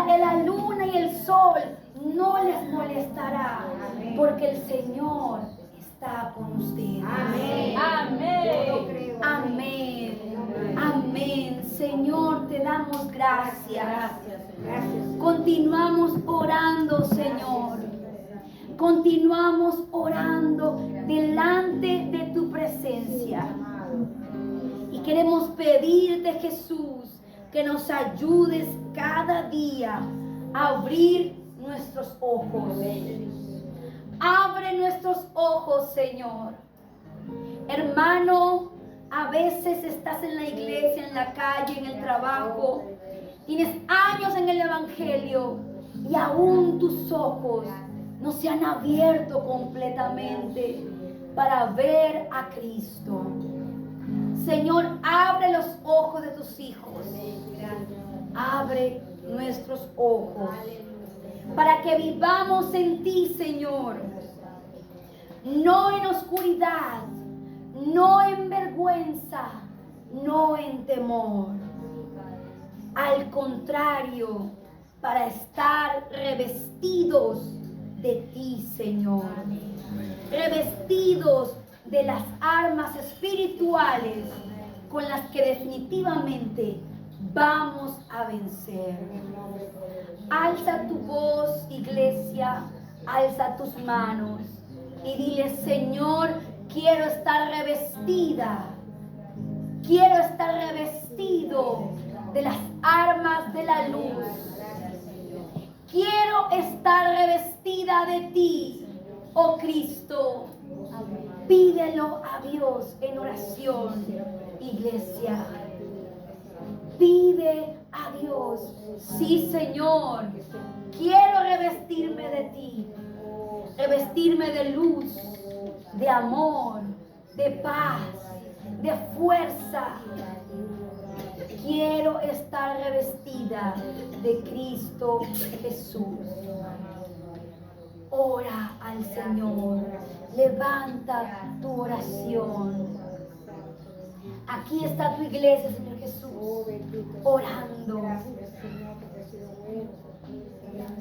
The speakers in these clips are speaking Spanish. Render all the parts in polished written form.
la luna y el sol no les molestará, porque el Señor está con ustedes. Amén. Amén. Amén. Amén. Señor, te damos gracias. Continuamos orando, Señor. Continuamos orando delante de tu presencia. Y queremos pedirte, Jesús, que nos ayudes cada día a abrir nuestros ojos. Abre nuestros ojos, Señor. Hermano, a veces estás en la iglesia, en la calle, en el trabajo. Tienes años en el Evangelio y aún tus ojos no se han abierto completamente para ver a Cristo. Señor, abre los ojos de tus hijos. Abre nuestros ojos para que vivamos en ti, Señor. No en oscuridad, no en vergüenza, no en temor. Al contrario, para estar revestidos de ti, Señor. Revestidos de las armas espirituales con las que definitivamente vamos a vencer. Alza tu voz, iglesia, alza tus manos y dile: Señor, quiero estar revestida, quiero estar revestido de las armas de la luz. Quiero estar revestida de ti, oh Cristo. Pídelo a Dios en oración, iglesia. Pide a Dios: sí, Señor, quiero revestirme de ti, revestirme de luz, de amor, de paz, de fuerza. Quiero estar revestida de Cristo Jesús. Ora al Señor, levanta tu oración. Aquí está tu iglesia, Señor Jesús, orando.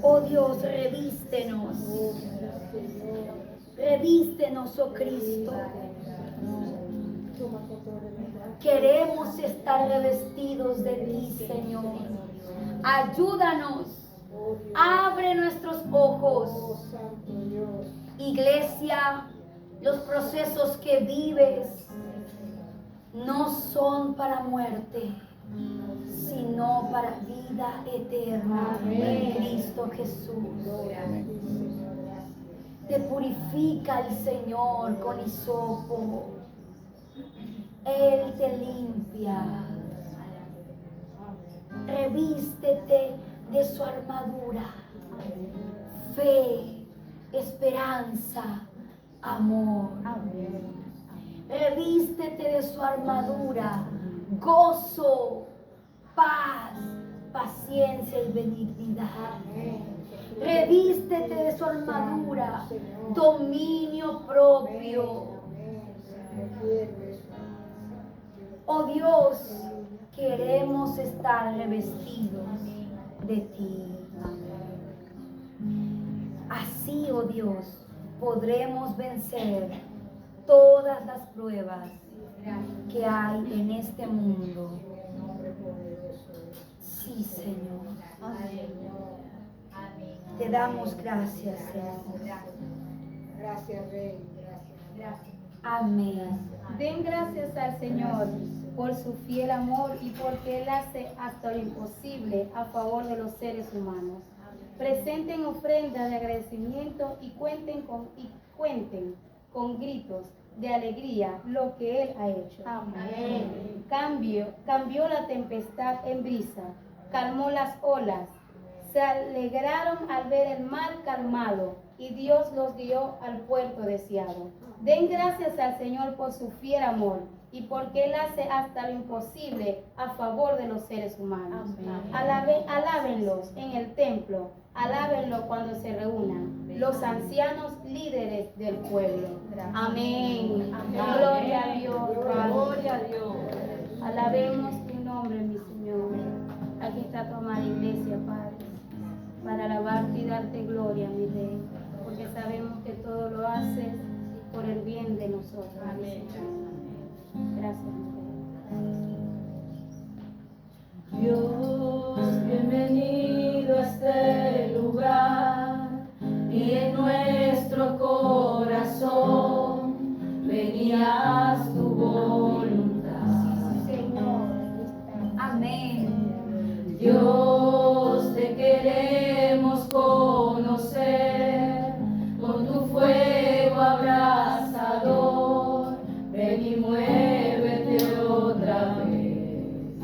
Oh Dios, revístenos. Revístenos, oh Cristo. Queremos estar revestidos de ti, Señor. Ayúdanos. Abre nuestros ojos. Iglesia, los procesos que vives no son para muerte, sino para vida eterna en Cristo Jesús. Te purifica el Señor con hisopo. Él te limpia. Revístete de su armadura: fe, esperanza, amor. Revístete de su armadura: gozo, paz, paciencia y benignidad. Revístete de su armadura: dominio propio. Oh Dios, queremos estar revestidos de ti. Así, oh Dios, podremos vencer todas las pruebas que hay en este mundo. Sí, Señor. Te damos gracias, Señor. Gracias, Rey. Gracias. Amén. Den gracias al Señor por su fiel amor y porque Él hace hasta lo imposible a favor de los seres humanos. Presenten ofrenda de agradecimiento y cuenten con gritos de alegría lo que Él ha hecho. Amén. Cambió la tempestad en brisa, calmó las olas, se alegraron al ver el mar calmado y Dios los guió al puerto deseado. Den gracias al Señor por su fiel amor y porque Él hace hasta lo imposible a favor de los seres humanos. Alábenlos en el templo, alábenlo cuando se reúnan los ancianos líderes del pueblo. Amén. Gloria a Dios. Gloria a Dios. Alabemos tu nombre, mi Señor. Aquí está tu amada iglesia, Padre. para alabarte y darte gloria, mi Rey, porque sabemos que todo lo haces por el bien de nosotros. Amén. Gracias, mi Rey. Dios, bienvenido a este lugar y en nuestro corazón venías tu voluntad. Señor. Amén. Dios, te queremos conocer con tu fuego abrasador. Ven y muévete otra vez.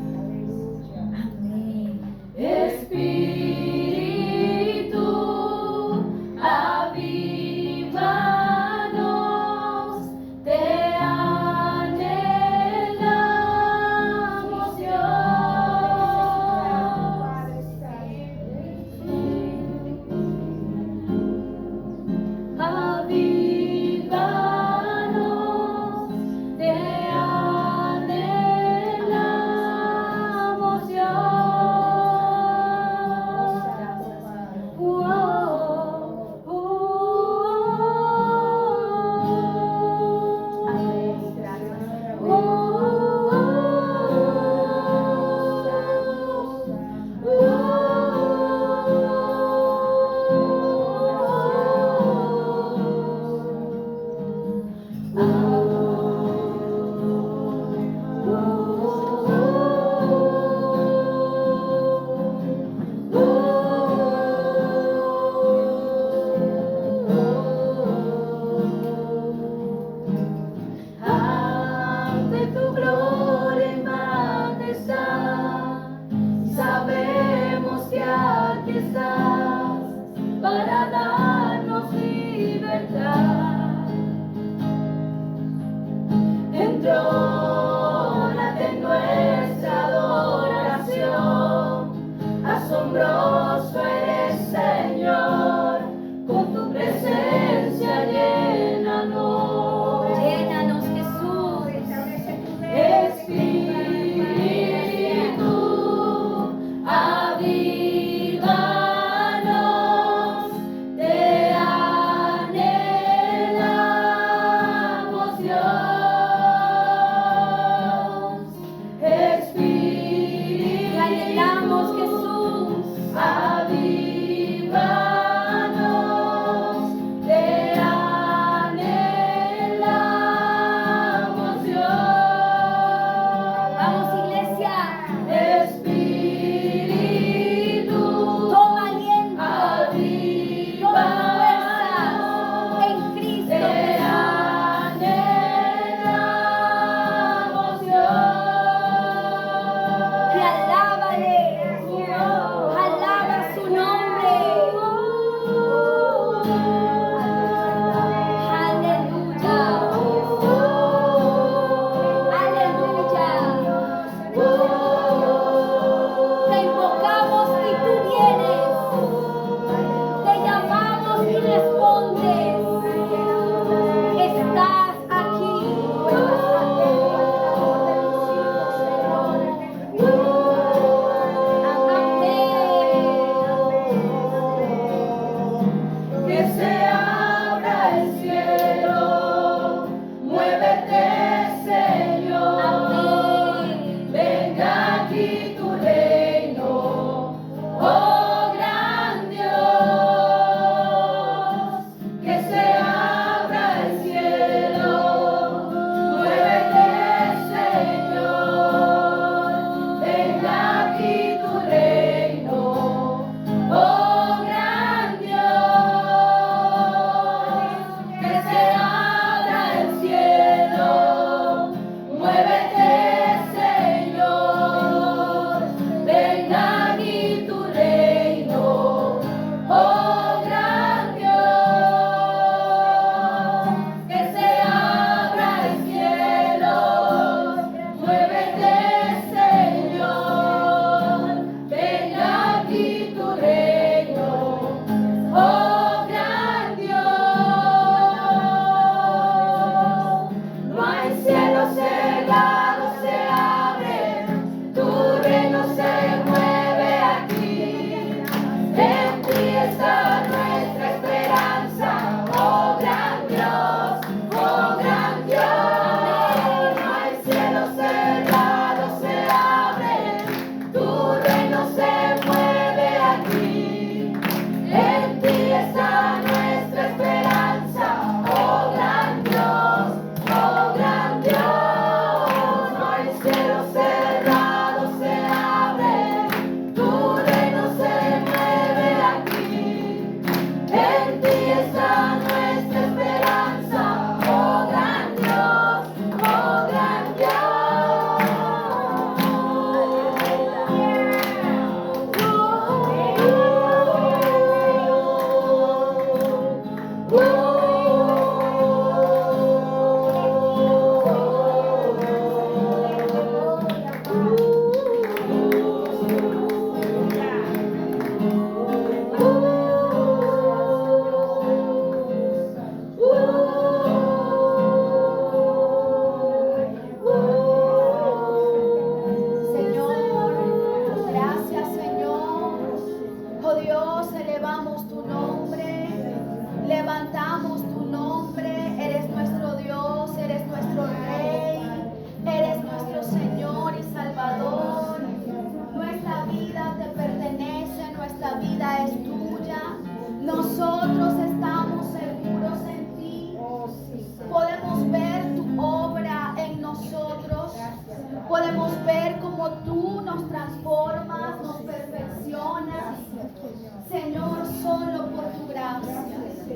Amén. Espíritu, avívanos, te anhelamos, Dios. Avívanos, te anhelamos, Dios. Amén. Gracias. Ante tu gloria y majestad, sabemos que aquí estás para darnos libertad. Entrónate en nuestra adoración, asombroso eres, Señor, con tu presencia llénanos. Llénanos, Jesús. Establece tu reino. Espíritu, avívanos, te anhelamos, Dios. Espíritu, Te anhelamos, Jesús. avívanos, te anhelamos, Dios. Vamos, iglesia. Espíritu,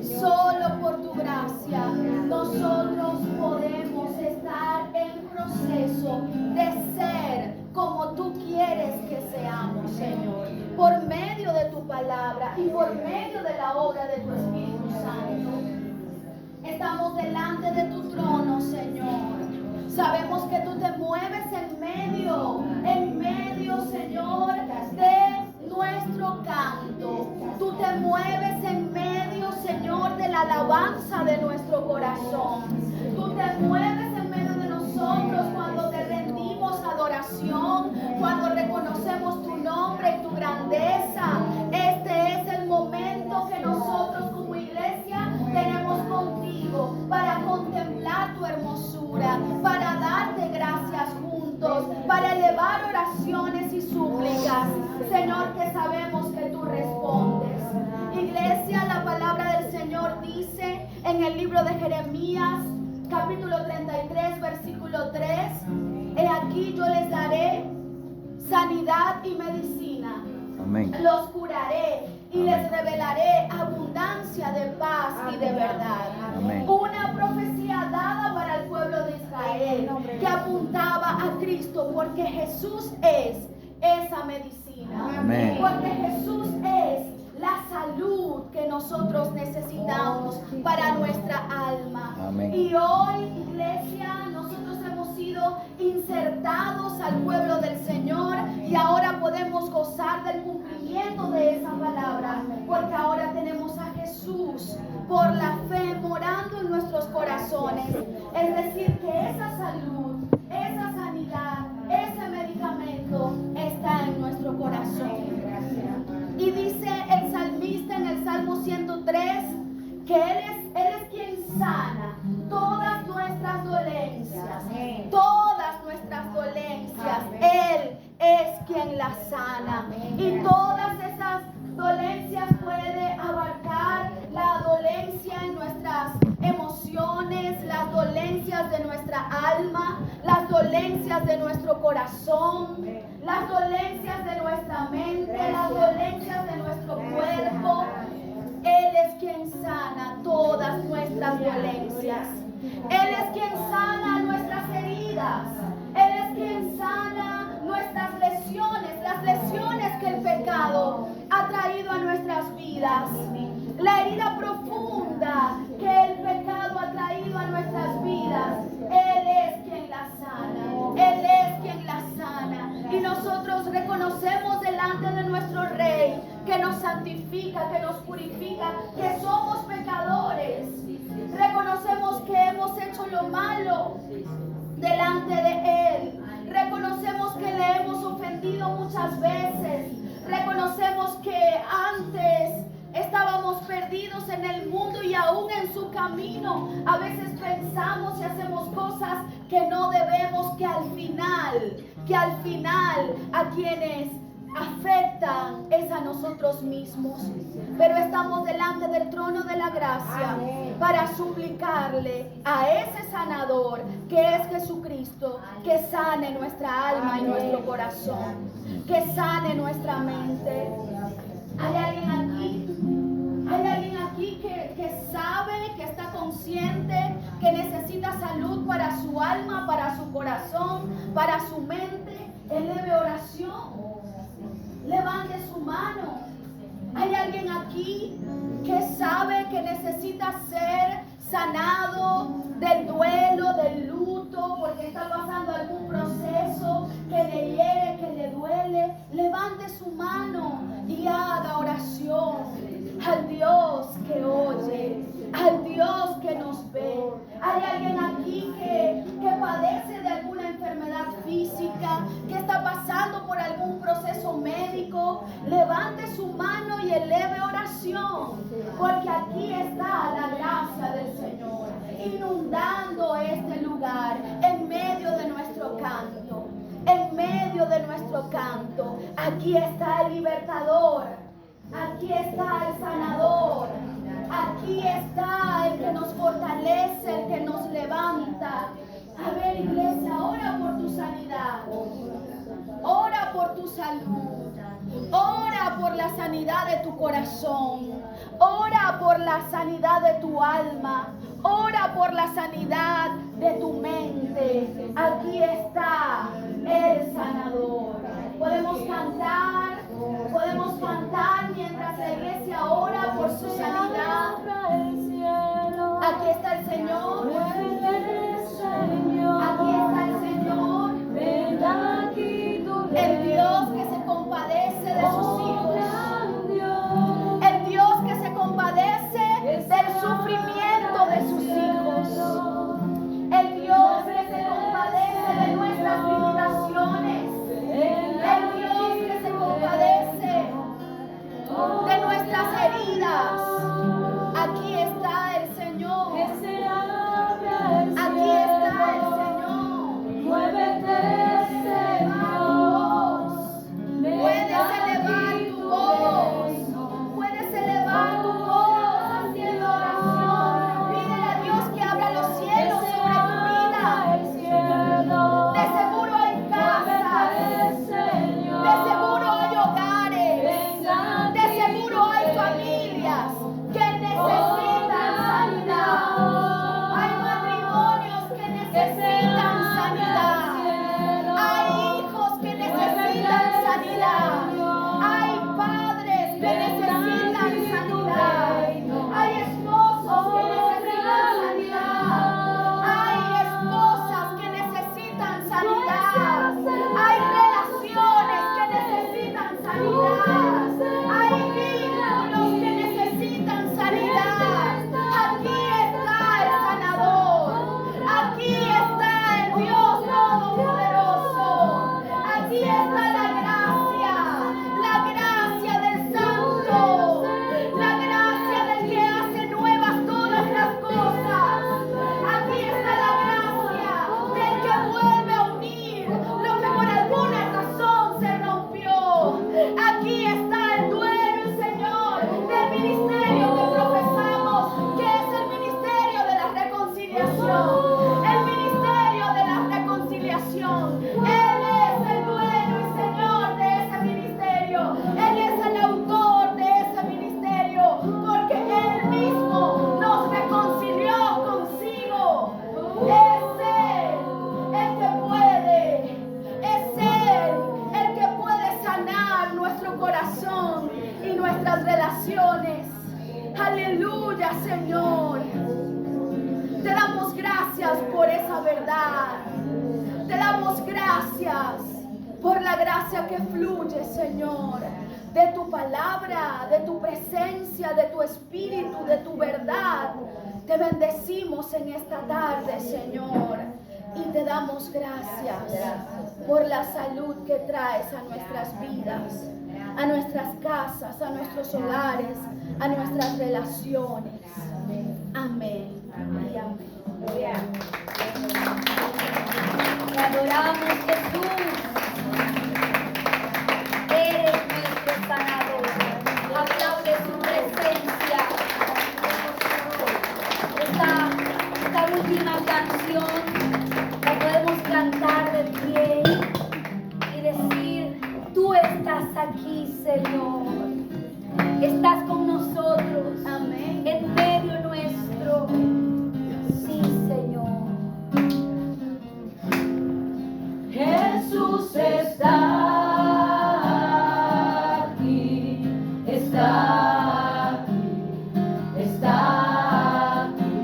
Solo por tu gracia nosotros podemos estar en proceso de ser como tú quieres que seamos, Señor. Por medio de tu palabra y por medio de la obra de tu Espíritu Santo. Estamos delante de tu trono, Señor. Sabemos que tú te mueves en medio, Señor, de nuestro canto. Tú te mueves en medio, Señor, de la alabanza de nuestro corazón. Tú te mueves en medio de nosotros cuando te rendimos adoración, cuando reconocemos tu nombre y tu grandeza. Este es el momento que nosotros como iglesia tenemos contigo para contemplar tu hermosura, para darte gracias juntos, para elevar oraciones y súplicas, Señor, que sabemos que tú respondes. Iglesia, la palabra del Señor dice en el libro de Jeremías, capítulo 33, versículo 3, he aquí yo les daré sanidad y medicina. Amén. Los curaré y les revelaré abundancia de paz y de verdad. Amén. Una profecía dada para el pueblo de Israel que apuntaba a Cristo, porque Jesús es esa medicina. Amén. Porque Jesús es la salud que nosotros necesitamos para nuestra alma. Amén. Y hoy, iglesia, nosotros hemos sido insertados al pueblo del Señor y ahora podemos gozar del cumplimiento de esa palabra, porque ahora tenemos a Jesús por la fe morando en nuestros corazones. Es decir, que esa salud, esa sanidad, ese medicamento está en nuestro corazón. Y dice el salmista en el Salmo 103 que Él es quien sana todas nuestras dolencias. Todas nuestras dolencias. Él es quien las sana. Y todas esas dolencias puede abarcar la dolencia en nuestras emociones, las dolencias de nuestra alma, las dolencias de nuestro corazón, las dolencias de nuestra mente, las dolencias de nuestro cuerpo. Él es quien sana todas nuestras dolencias. Él es quien sana nuestras heridas. Él es quien sana nuestras lesiones, las lesiones que el pecado ha traído a nuestras vidas. La herida profunda que el pecado ha traído a nuestras vidas. Él es quien la sana. Él es quien la sana. Y nosotros reconocemos delante de nuestro Rey que nos santifica, que nos purifica, que somos pecadores. Reconocemos que hemos hecho lo malo delante de Él. Reconocemos que le hemos ofendido muchas veces. Reconocemos que antes estábamos perdidos en el mundo y aún en su camino. A veces pensamos y hacemos cosas que no debemos, que al final a quienes afectan es a nosotros mismos. Pero estamos delante del trono de la gracia para suplicarle a ese sanador que es Jesucristo, que sane nuestra alma y nuestro corazón, que sane nuestra mente. ¿Hay alguien aquí? ¿Hay alguien aquí que sabe, que está consciente, que necesita salud para su alma, para su corazón, para su mente? Eleve oración. Levante su mano. ¿Hay alguien aquí que sabe que necesita ser sanado del duelo, del luto, porque está pasando algún proceso que le hiere, que le duele? Levante su mano y haga oración al Dios que oye, al Dios que nos ve. ¿Hay alguien aquí que padece de alguna enfermedad física, que está pasando por algún proceso médico? Levante su mano y eleve oración, porque aquí está la gracia del Señor inundando este lugar en medio de nuestro canto. En medio de nuestro canto, aquí está el libertador, aquí está el sanador, aquí está el que nos fortalece, el que nos levanta. A ver, iglesia, ora por tu sanidad, ora por tu salud, ora por la sanidad de tu corazón, Ora por la sanidad de tu alma. Ora por la sanidad de tu mente. Aquí está el sanador. Podemos cantar mientras la iglesia ora por su sanidad. Aquí está el Señor. Aquí está el Señor. El Dios que se compadece de sus hijos. El Dios que se compadece del sufrimiento de sus hijos. El Dios que se compadece de nuestras limitaciones. El Dios que se compadece de nuestras heridas. Aquí está el Señor. Aquí está el Señor. Puedes elevar tu voz. Puedes elevar tu voz haciendo oración. Pídele a Dios que abra los cielos sobre tu vida. De seguro hay casas. De seguro hay hogares. De seguro hay familias que necesitan sanidad. Hay matrimonios que necesitan sanidad. Hay hijos que necesitan sanidad. Hay padres que necesitan sanidad. Hay esposos que necesitan sanidad. Hay esposas que necesitan sanidad. Hay relaciones que necesitan sanidad. Hay vínculos que necesitan sanidad. Aquí está el sanador. Aquí está el Dios Todopoderoso. Aquí está la gracia del Santo, la gracia del que hace nuevas todas las cosas. Aquí está la gracia del que vuelve a unir lo que por alguna razón se rompió. Aquí está el dueño y Señor del ministerio que profesamos, que es el ministerio de la reconciliación. El ministerio de la reconciliación. Él es el dueño y Señor de ese ministerio. Él es el autor de ese ministerio, porque Él mismo nos reconcilió consigo. Es Él el que puede. Es Él el que puede sanar nuestro corazón y nuestras relaciones. Aleluya, Señor. Te damos gracias por esa verdad. Te damos gracias por la gracia que fluye, Señor, de tu palabra, de tu presencia, de tu espíritu, de tu verdad. Te bendecimos en esta tarde, Señor, y te damos gracias por la salud que traes a nuestras vidas, a nuestras casas, a nuestros hogares, a nuestras relaciones. Amén. Y amén. Te adoramos, Jesús. Eres nuestro sanador. Aplaude su presencia. Esta última canción la podemos cantar de pie y decir: tú estás aquí, Señor. Estás con nosotros. Amén. En medio nuestro. Sí, Señor. Jesús está aquí, está aquí, está aquí.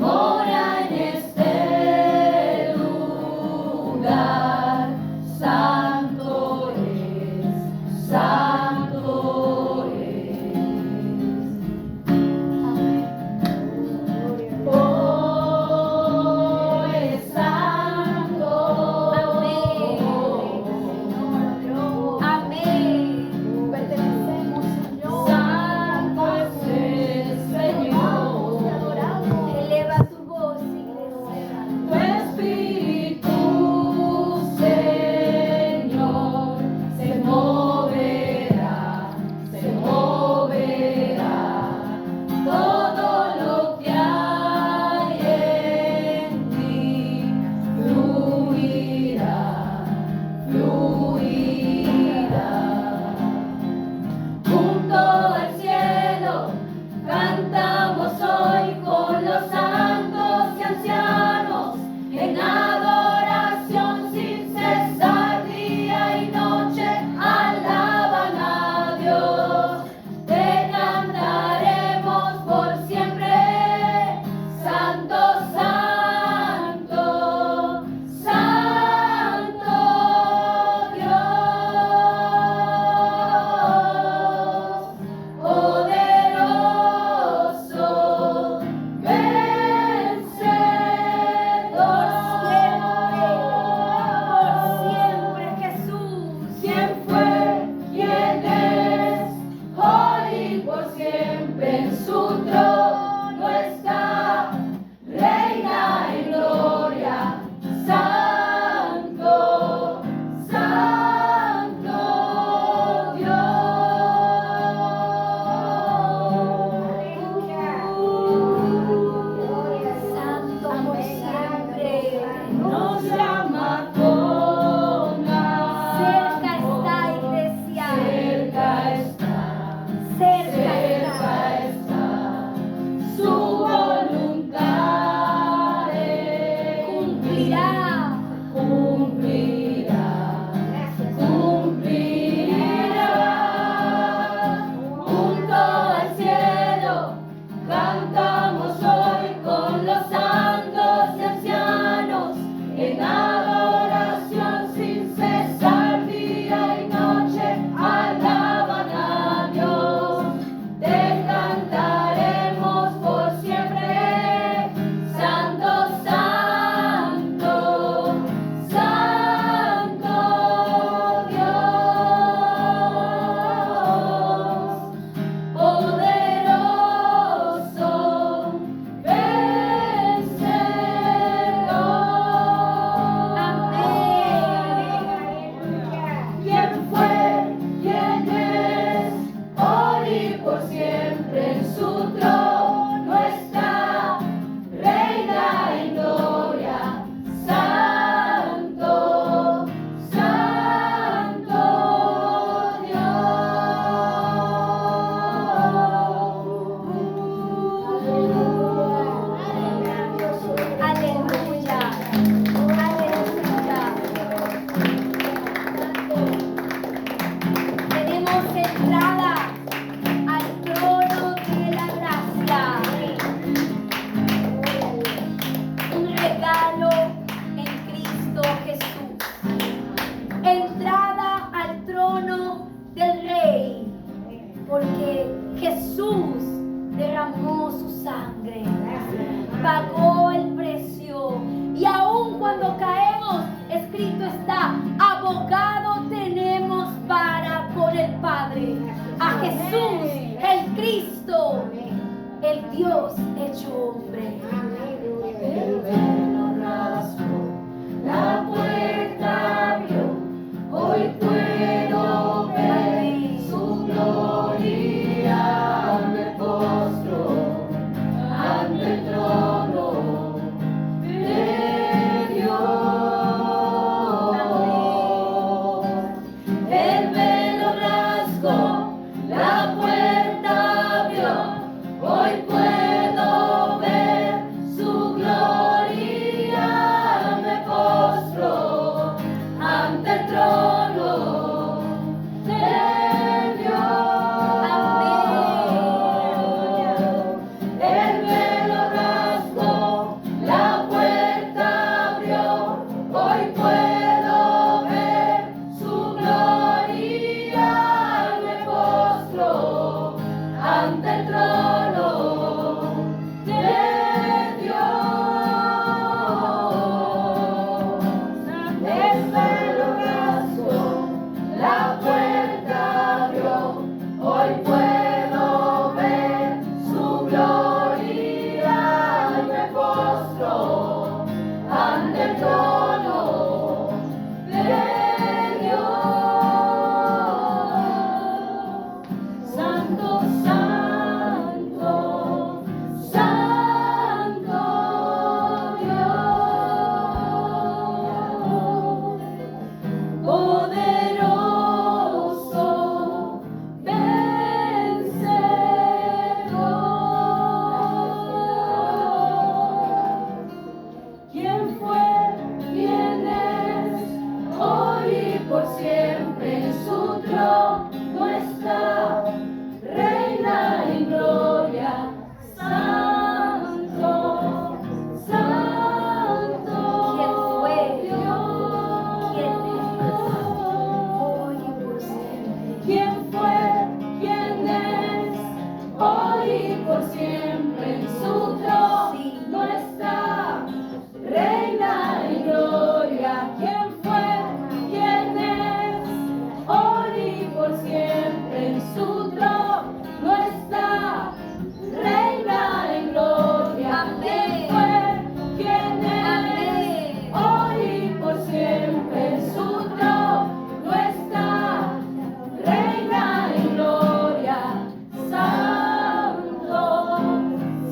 Mora en este lugar, santo es, santo es. Oh, es santo. Amén. Amén. Pertenecemos a Jesús, el Cristo, el Dios hecho hombre. El velo rasgó, la puerta abrió, hoy puedo ver su gloria, me postro ante el trono de Dios. El velo rasgó, la puerta abrió, hoy puedo ver su gloria, me postro ante el trono de Dios. El velo rasgó, la puerta abrió, hoy puedo ver su gloria, me postro ante el trono de Dios. El velo rasgó, la puerta abrió, hoy puedo ver su gloria, me postro ante el trono de Dios. Santo, santo, santo Dios, poderoso, vencedor. ¿Quién fue? ¿Quién es? Hoy y por siempre en su trono está, reina en gloria. Santo, santo ¿Quién fue? Dios. ¿Quién es? Hoy y por siempre. ¿Quién fue? ¿Quién es? Hoy y por siempre en su trono está, reina en gloria. ¿Quién fue? ¿Quién es? Hoy y por siempre en su trono está, reina en gloria. ¿Quién fue? ¿Quién es? Hoy y por siempre en su trono está, reina en gloria. Santo,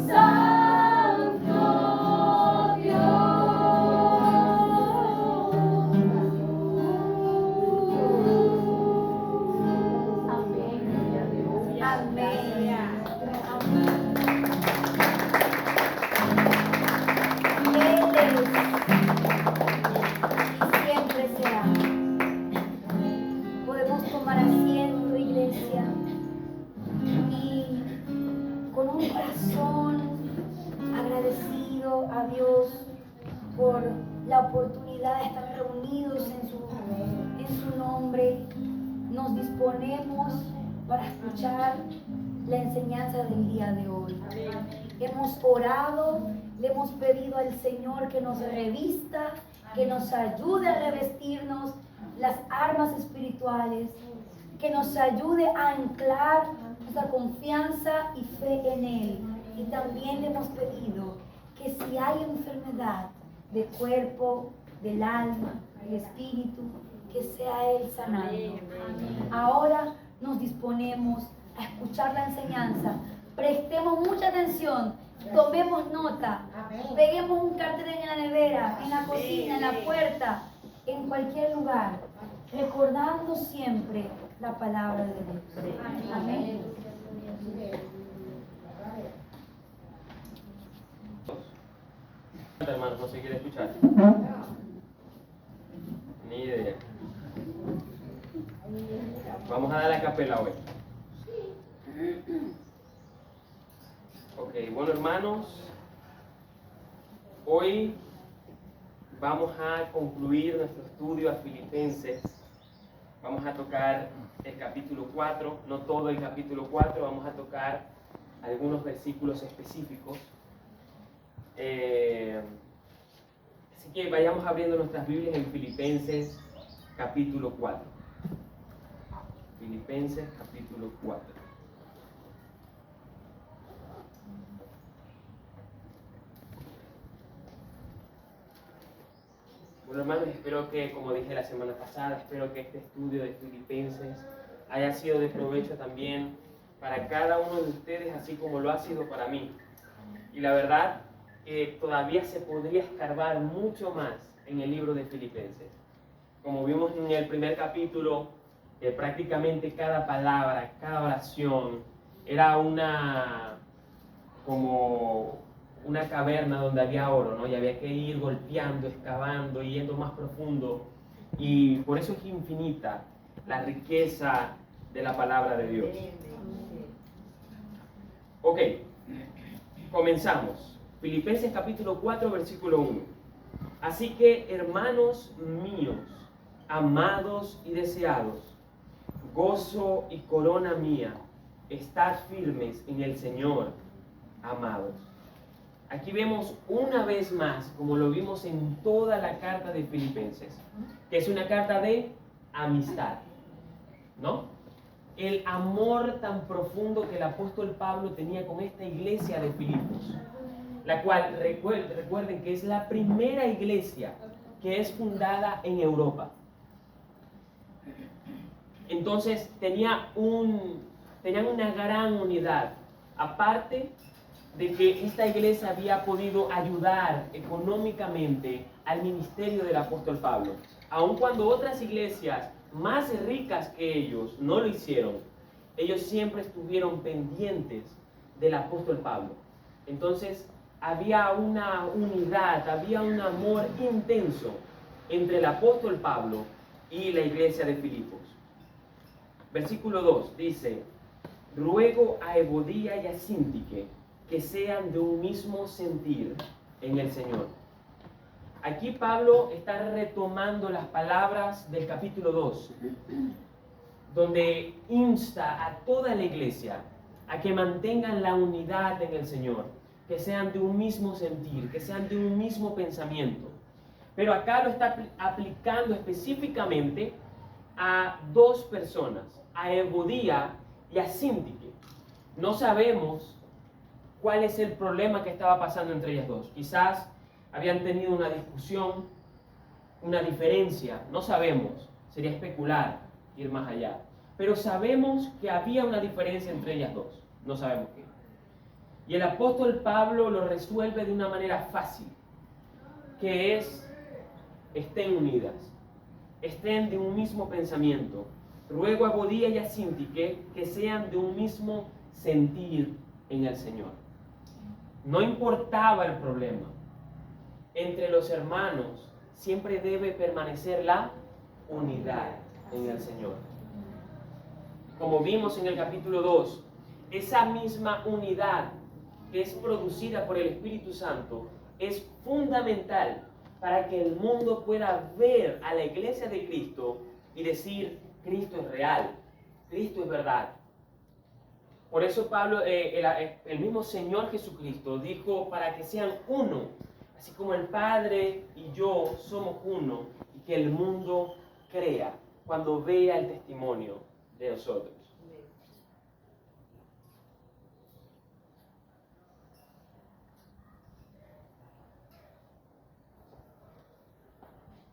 santo Dios. Amén. Amén. Él es y siempre será. Podemos tomar asiento, iglesia, y con un corazón agradecido a Dios por la oportunidad de estar reunidos en su nombre, nos disponemos para escuchar la enseñanza del día de hoy. Hemos orado, le hemos pedido al Señor que nos revista, que nos ayude a revestirnos las armas espirituales, que nos ayude a anclar nuestra confianza y fe en Él. Y también le hemos pedido que si hay enfermedad de cuerpo, del alma, del espíritu, que sea Él sanando. Ahora nos disponemos a escuchar la enseñanza. Prestemos mucha atención, tomemos nota, peguemos un cartel en la nevera, en la cocina, en la puerta, en cualquier lugar, recordando siempre la palabra de Dios. Amén. Hermanos, no se quiere escuchar. Ni idea. Vamos a dar la capela hoy. Ok, bueno hermanos, hoy vamos a concluir nuestro estudio a Filipenses. Vamos a tocar el capítulo 4, no todo el capítulo 4, vamos a tocar algunos versículos específicos. Así que vayamos abriendo nuestras Biblias en Filipenses capítulo 4. Filipenses capítulo 4. Pero hermanos, espero que, como dije la semana pasada, espero que este estudio de Filipenses haya sido de provecho también para cada uno de ustedes, así como lo ha sido para mí. Y la verdad que todavía se podría escarbar mucho más en el libro de Filipenses. Como vimos en el primer capítulo, prácticamente cada palabra, cada oración era como una caverna donde había oro, ¿no? Y había que ir golpeando, excavando, yendo más profundo. Y por eso es infinita la riqueza de la palabra de Dios. Ok, comenzamos. Filipenses capítulo 4, versículo 1. Así que, hermanos míos, amados y deseados, gozo y corona mía, estad firmes en el Señor, amados. Aquí vemos una vez más, como lo vimos en toda la carta de Filipenses, que es una carta de amistad, ¿no? El amor tan profundo que el apóstol Pablo tenía con esta iglesia de Filipos, la cual, recuerden que es la primera iglesia que es fundada en Europa. Entonces tenían una gran unidad, aparte de que esta iglesia había podido ayudar económicamente al ministerio del apóstol Pablo. Aun cuando otras iglesias más ricas que ellos no lo hicieron, ellos siempre estuvieron pendientes del apóstol Pablo. Entonces había una unidad, había un amor intenso entre el apóstol Pablo y la iglesia de Filipos. Versículo 2 dice: ruego a Evodía y a Síntique que sean de un mismo sentir en el Señor. Aquí Pablo está retomando las palabras del capítulo 2, donde insta a toda la iglesia a que mantengan la unidad en el Señor, que sean de un mismo sentir, que sean de un mismo pensamiento. Pero acá lo está aplicando específicamente a dos personas, a Evodía y a Síntique. No sabemos cuál es el problema que estaba pasando entre ellas dos. Quizás habían tenido una discusión, una diferencia, no sabemos, sería especular, ir más allá. Pero sabemos que había una diferencia entre ellas dos, no sabemos qué. Y el apóstol Pablo lo resuelve de una manera fácil, que es: estén unidas, estén de un mismo pensamiento. Ruego a Evodía y a Síntique que sean de un mismo sentir en el Señor. No importaba el problema. Entre los hermanos siempre debe permanecer la unidad en el Señor. Como vimos en el capítulo 2, esa misma unidad que es producida por el Espíritu Santo es fundamental para que el mundo pueda ver a la iglesia de Cristo y decir: Cristo es real, Cristo es verdad. Por eso Pablo, el mismo Señor Jesucristo dijo: para que sean uno, así como el Padre y yo somos uno, y que el mundo crea cuando vea el testimonio de nosotros.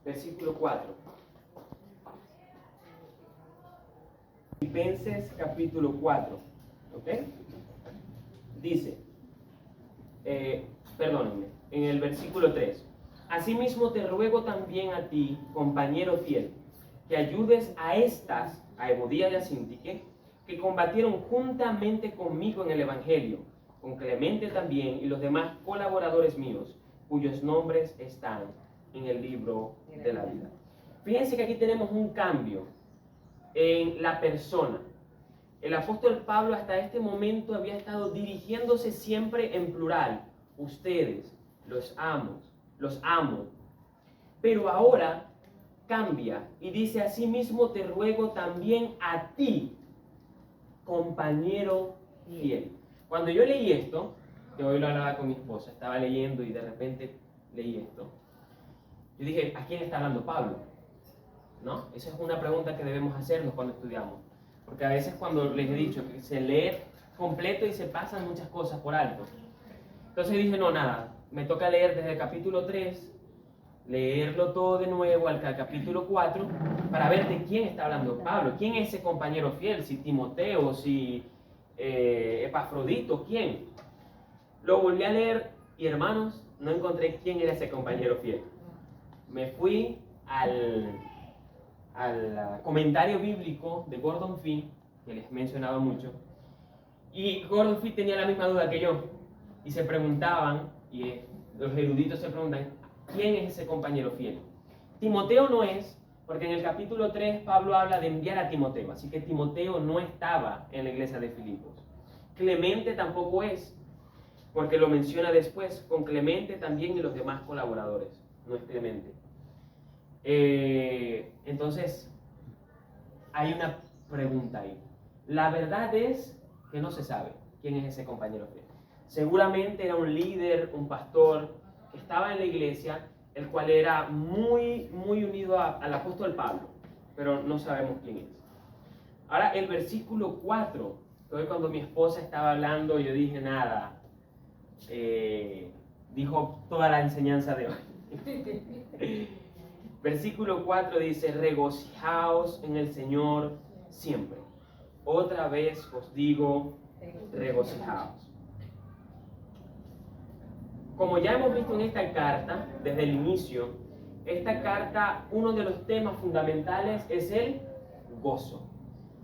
Versículo 4. Filipenses capítulo 4. ¿Ok? Dice, perdónenme, en el versículo 3. Asimismo te ruego también a ti, compañero fiel, que ayudes a estas, a Evodía y a Síntique, que combatieron juntamente conmigo en el Evangelio, con Clemente también y los demás colaboradores míos, cuyos nombres están en el libro de la vida. Fíjense que aquí tenemos un cambio en la persona. El apóstol Pablo hasta este momento había estado dirigiéndose siempre en plural: ustedes, los amo. Pero ahora cambia y dice: asimismo te ruego también a ti, compañero fiel. Cuando yo leí esto, que hoy lo hablaba con mi esposa, estaba leyendo y de repente leí esto, yo dije: ¿a quién está hablando Pablo? ¿No? Esa es una pregunta que debemos hacernos cuando estudiamos. Porque a veces, cuando les he dicho que se lee completo y se pasan muchas cosas por alto. Entonces dije: no, nada, me toca leer desde el capítulo 3, leerlo todo de nuevo al capítulo 4 para ver de quién está hablando Pablo. ¿Quién es ese compañero fiel? Si Timoteo, si Epafrodito, ¿quién? Lo volví a leer y, hermanos, no encontré quién era ese compañero fiel. Me fui al comentario bíblico de Gordon Fee, que les he mencionado mucho, y Gordon Fee tenía la misma duda que yo, y se preguntaban, y los eruditos se preguntan, ¿quién es ese compañero fiel? Timoteo no es, porque en el capítulo 3 Pablo habla de enviar a Timoteo, así que Timoteo no estaba en la iglesia de Filipos. Clemente tampoco es, porque lo menciona después, con Clemente también y los demás colaboradores, no es Clemente. Entonces, hay una pregunta ahí. La verdad es que no se sabe quién es ese compañero fiel. Seguramente era un líder, un pastor que estaba en la iglesia, el cual era muy unido al apóstol Pablo, pero no sabemos quién es. Ahora, el versículo 4, que hoy cuando mi esposa estaba hablando, yo dije nada, dijo toda la enseñanza de hoy. Versículo 4 dice, regocijaos en el Señor siempre. Otra vez os digo, regocijaos. Como ya hemos visto en esta carta, desde el inicio, esta carta, uno de los temas fundamentales es el gozo.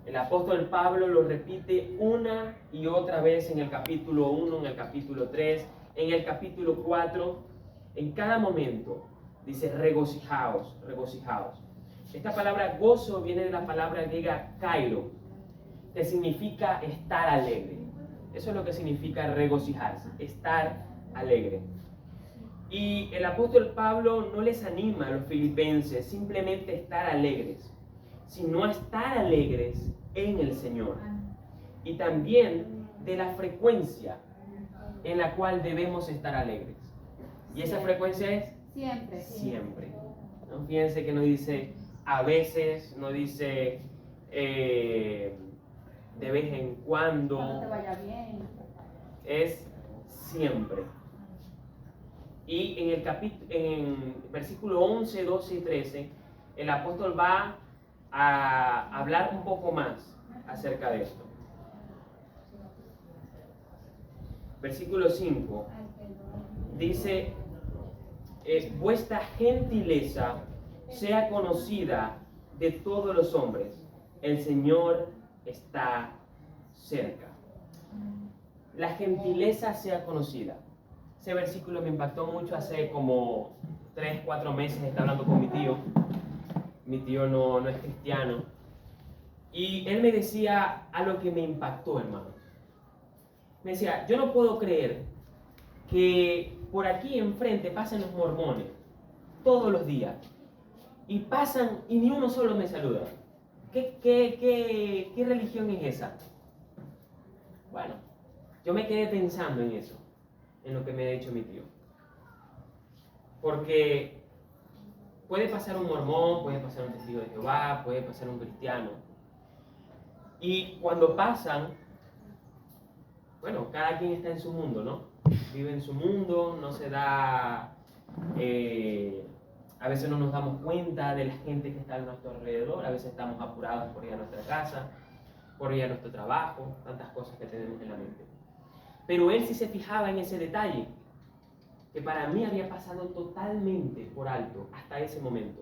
El apóstol Pablo lo repite una y otra vez en el capítulo 1, en el capítulo 3, en el capítulo 4, en cada momento. Dice, regocijaos, regocijaos. Esta palabra gozo viene de la palabra griega kairo, que significa estar alegre. Eso es lo que significa regocijarse, estar alegre. Y el apóstol Pablo no les anima a los filipenses simplemente estar alegres, sino a estar alegres en el Señor. Y también de la frecuencia en la cual debemos estar alegres. Y esa frecuencia es Siempre. siempre. No fíjense que no dice a veces, no dice de vez en cuando. Cuando te vaya bien. Es siempre. Y en versículo 11, 12 y 13, el apóstol va a hablar un poco más acerca de esto. Versículo 5 dice, vuestra gentileza sea conocida de todos los hombres. El Señor está cerca. La gentileza sea conocida. Ese versículo me impactó mucho hace como 3, 4 meses. Estaba hablando con mi tío. Mi tío no es cristiano. Y él me decía algo que me impactó, hermano. Me decía, yo no puedo creer que por aquí enfrente pasen los mormones todos los días. Y pasan y ni uno solo me saluda. ¿Qué religión es esa? Bueno, yo me quedé pensando en eso, en lo que me ha dicho mi tío. Porque puede pasar un mormón, puede pasar un testigo de Jehová, puede pasar un cristiano. Y cuando pasan, bueno, cada quien está en su mundo, ¿no? Vive en su mundo, no se da... a veces no nos damos cuenta de la gente que está a nuestro alrededor, a veces estamos apurados por ir a nuestra casa, por ir a nuestro trabajo, tantas cosas que tenemos en la mente. Pero él sí se fijaba en ese detalle, que para mí había pasado totalmente por alto hasta ese momento.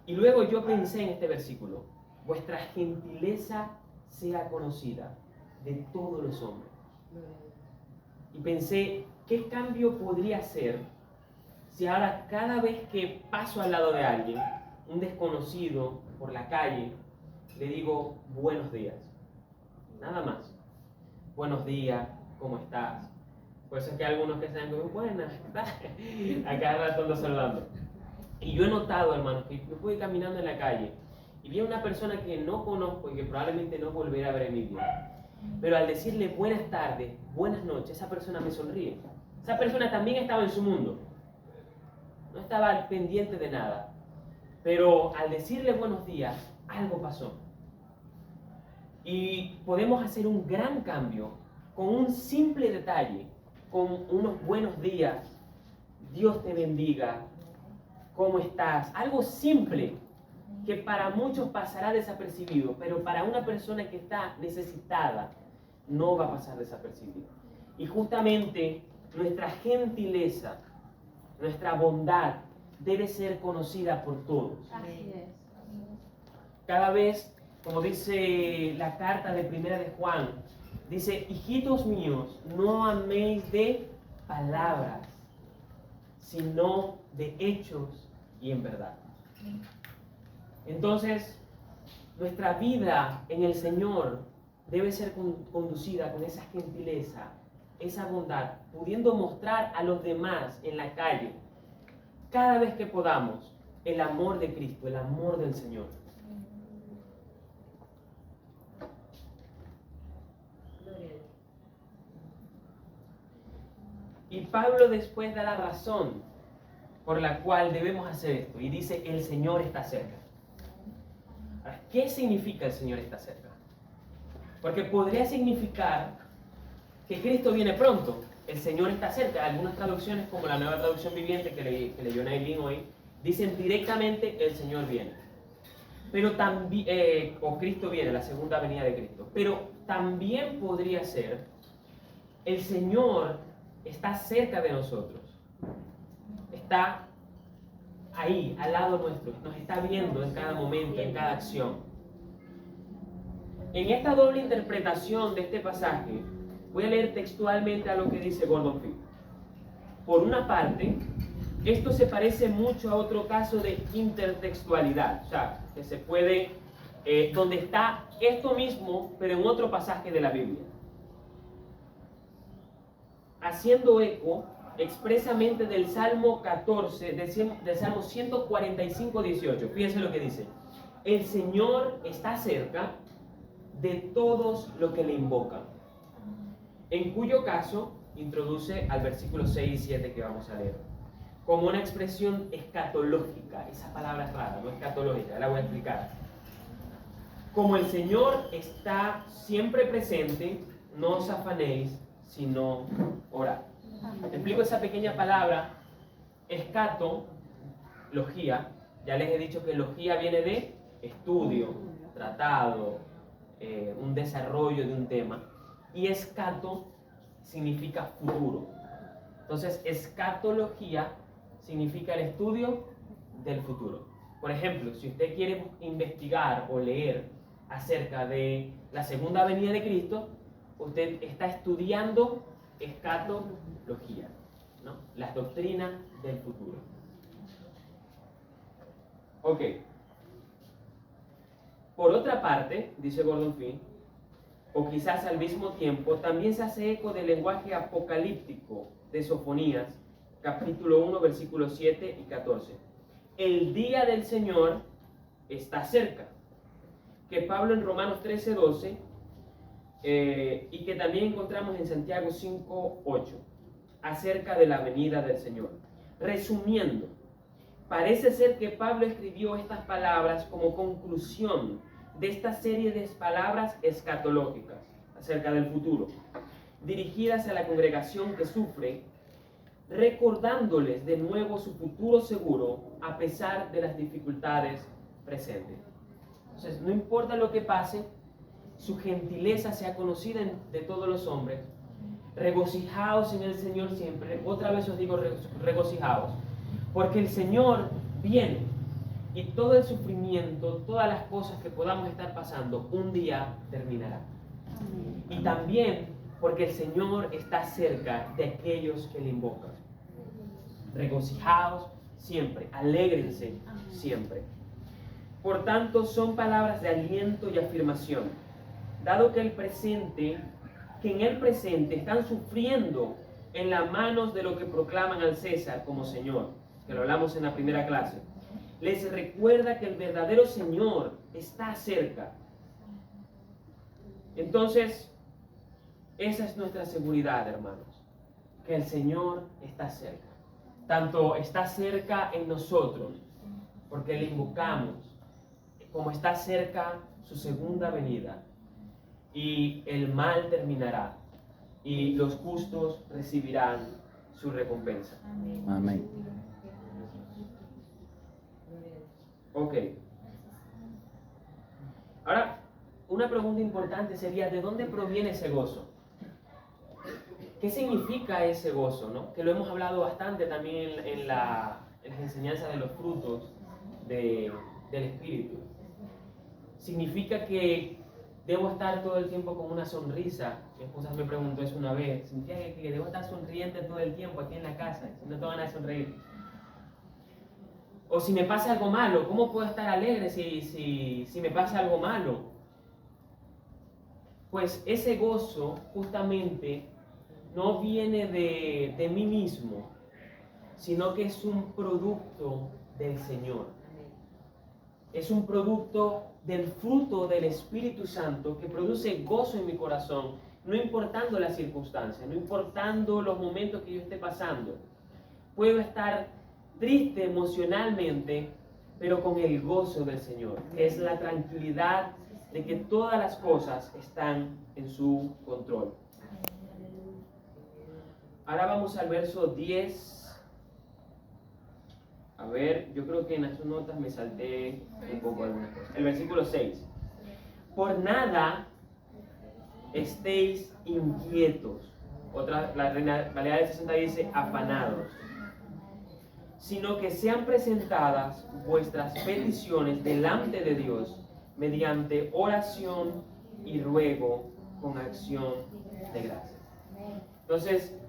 Y luego yo pensé en este versículo, vuestra gentileza sea conocida de todos los hombres. Y pensé, ¿qué cambio podría ser si ahora cada vez que paso al lado de alguien, un desconocido por la calle, le digo buenos días? Nada más. Buenos días, ¿cómo estás? Por eso es que hay algunos que están como, buenas, a cada rato ando saludando. Y yo he notado, hermanos, que yo pude ir caminando en la calle y vi a una persona que no conozco y que probablemente no volverá a ver en mi vida. Pero al decirle buenas tardes, buenas noches, esa persona me sonríe. Esa persona también estaba en su mundo. No estaba pendiente de nada. Pero al decirle buenos días, algo pasó. Y podemos hacer un gran cambio con un simple detalle, con unos buenos días. Dios te bendiga. ¿cómo estás? Algo simple que para muchos pasará desapercibido, pero para una persona que está necesitada no va a pasar desapercibido. Y justamente nuestra gentileza, nuestra bondad debe ser conocida por todos. Así es. Cada vez, como dice la carta de Primera de Juan, dice: hijitos míos, no améis de palabras, sino de hechos y en verdad. Entonces, nuestra vida en el Señor debe ser conducida con esa gentileza, esa bondad, pudiendo mostrar a los demás en la calle, cada vez que podamos, el amor de Cristo, el amor del Señor. Y Pablo después da la razón por la cual debemos hacer esto, y dice: el Señor está cerca. Ahora, ¿qué significa el Señor está cerca? Porque podría significar que Cristo viene pronto, el Señor está cerca. Algunas traducciones, como la Nueva Traducción Viviente que leyó Nailin hoy, dicen directamente: el Señor viene. Pero también, o Cristo viene, la segunda venida de Cristo. Pero también podría ser: el Señor está cerca de nosotros. Está ahí, al lado nuestro, nos está viendo en cada momento, en cada acción. En esta doble interpretación de este pasaje, voy a leer textualmente a lo que dice Gordon Fee. Por una parte, esto se parece mucho a otro caso de intertextualidad, o sea, que se puede, donde está esto mismo, pero en otro pasaje de la Biblia, haciendo eco expresamente del Salmo 14, del Salmo 145, 18. Fíjense lo que dice: el Señor está cerca de todos los que le invocan. En cuyo caso introduce al versículo 6 y 7 que vamos a leer, como una expresión escatológica. Esa palabra es rara, no escatológica, la voy a explicar. Como el Señor está siempre presente, no os afanéis, sino orad. Explico esa pequeña palabra, escatología. Ya les he dicho que logía viene de estudio, tratado, un desarrollo de un tema. Y escato significa futuro. Entonces, escatología significa el estudio del futuro. Por ejemplo, si usted quiere investigar o leer acerca de la segunda venida de Cristo, usted está estudiando escatología, ¿no? Las doctrinas del futuro. Ok. Por otra parte, dice Gordon Fee, o quizás al mismo tiempo, también se hace eco del lenguaje apocalíptico de Sofonías, capítulo 1, versículos 7 y 14. El día del Señor está cerca, que Pablo en Romanos 13, 12, y que también encontramos en Santiago 5, 8, acerca de la venida del Señor. Resumiendo, parece ser que Pablo escribió estas palabras como conclusión de esta serie de palabras escatológicas acerca del futuro, dirigidas a la congregación que sufre, recordándoles de nuevo su futuro seguro a pesar de las dificultades presentes. Entonces, no importa lo que pase, su gentileza sea conocida de todos los hombres. Regocijaos en el Señor siempre. Otra vez os digo, regocijaos, porque el Señor viene, y todo el sufrimiento, todas las cosas que podamos estar pasando, un día terminará. Y también porque el Señor está cerca de aquellos que le invocan. Regocijaos siempre, alégrense siempre. Por tanto, son palabras de aliento y afirmación, dado que en el presente están sufriendo en las manos de lo que proclaman al César como Señor, que lo hablamos en la primera clase. Les recuerda que el verdadero Señor está cerca. Entonces, esa es nuestra seguridad, hermanos, que el Señor está cerca. Tanto está cerca en nosotros, porque le invocamos, como está cerca su segunda venida. Y el mal terminará, y los justos recibirán su recompensa. Amén. Ok. Ahora, una pregunta importante sería, ¿de dónde proviene ese gozo? ¿Qué significa ese gozo, no? Que lo hemos hablado bastante también en las enseñanzas de los frutos del Espíritu. Significa que debo estar todo el tiempo con una sonrisa. Mi esposa me preguntó eso una vez. Significa que debo estar sonriente todo el tiempo aquí en la casa, si no tengo ganas de sonreír. O si me pasa algo malo, ¿cómo puedo estar alegre si me pasa algo malo? Pues ese gozo justamente no viene de mí mismo, sino que es un producto del Señor. Es un producto del fruto del Espíritu Santo que produce gozo en mi corazón, no importando las circunstancias, no importando los momentos que yo esté pasando. Puedo estar triste emocionalmente, pero con el gozo del Señor, que es la tranquilidad de que todas las cosas están en su control. Ahora vamos al verso 10. A ver, yo creo que en las notas me salté un poco algunas cosas. El versículo 6. Por nada estéis inquietos. La Reina Valera del 60 dice afanados. Sino que sean presentadas vuestras peticiones delante de Dios mediante oración y ruego con acción de gracias. Entonces,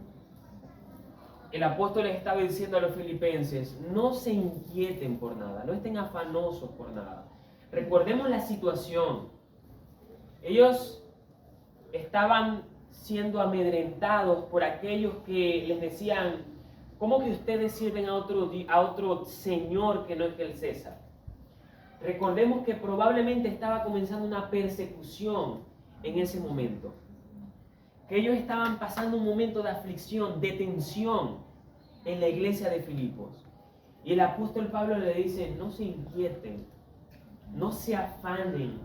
el apóstol les estaba diciendo a los filipenses, no se inquieten por nada, no estén afanosos por nada. Recordemos la situación. Ellos estaban siendo amedrentados por aquellos que les decían, ¿cómo que ustedes sirven a otro señor que no es que el César? Recordemos que probablemente estaba comenzando una persecución en ese momento. Que ellos estaban pasando un momento de aflicción, de tensión en la iglesia de Filipos. Y el apóstol Pablo le dice, no se inquieten, no se afanen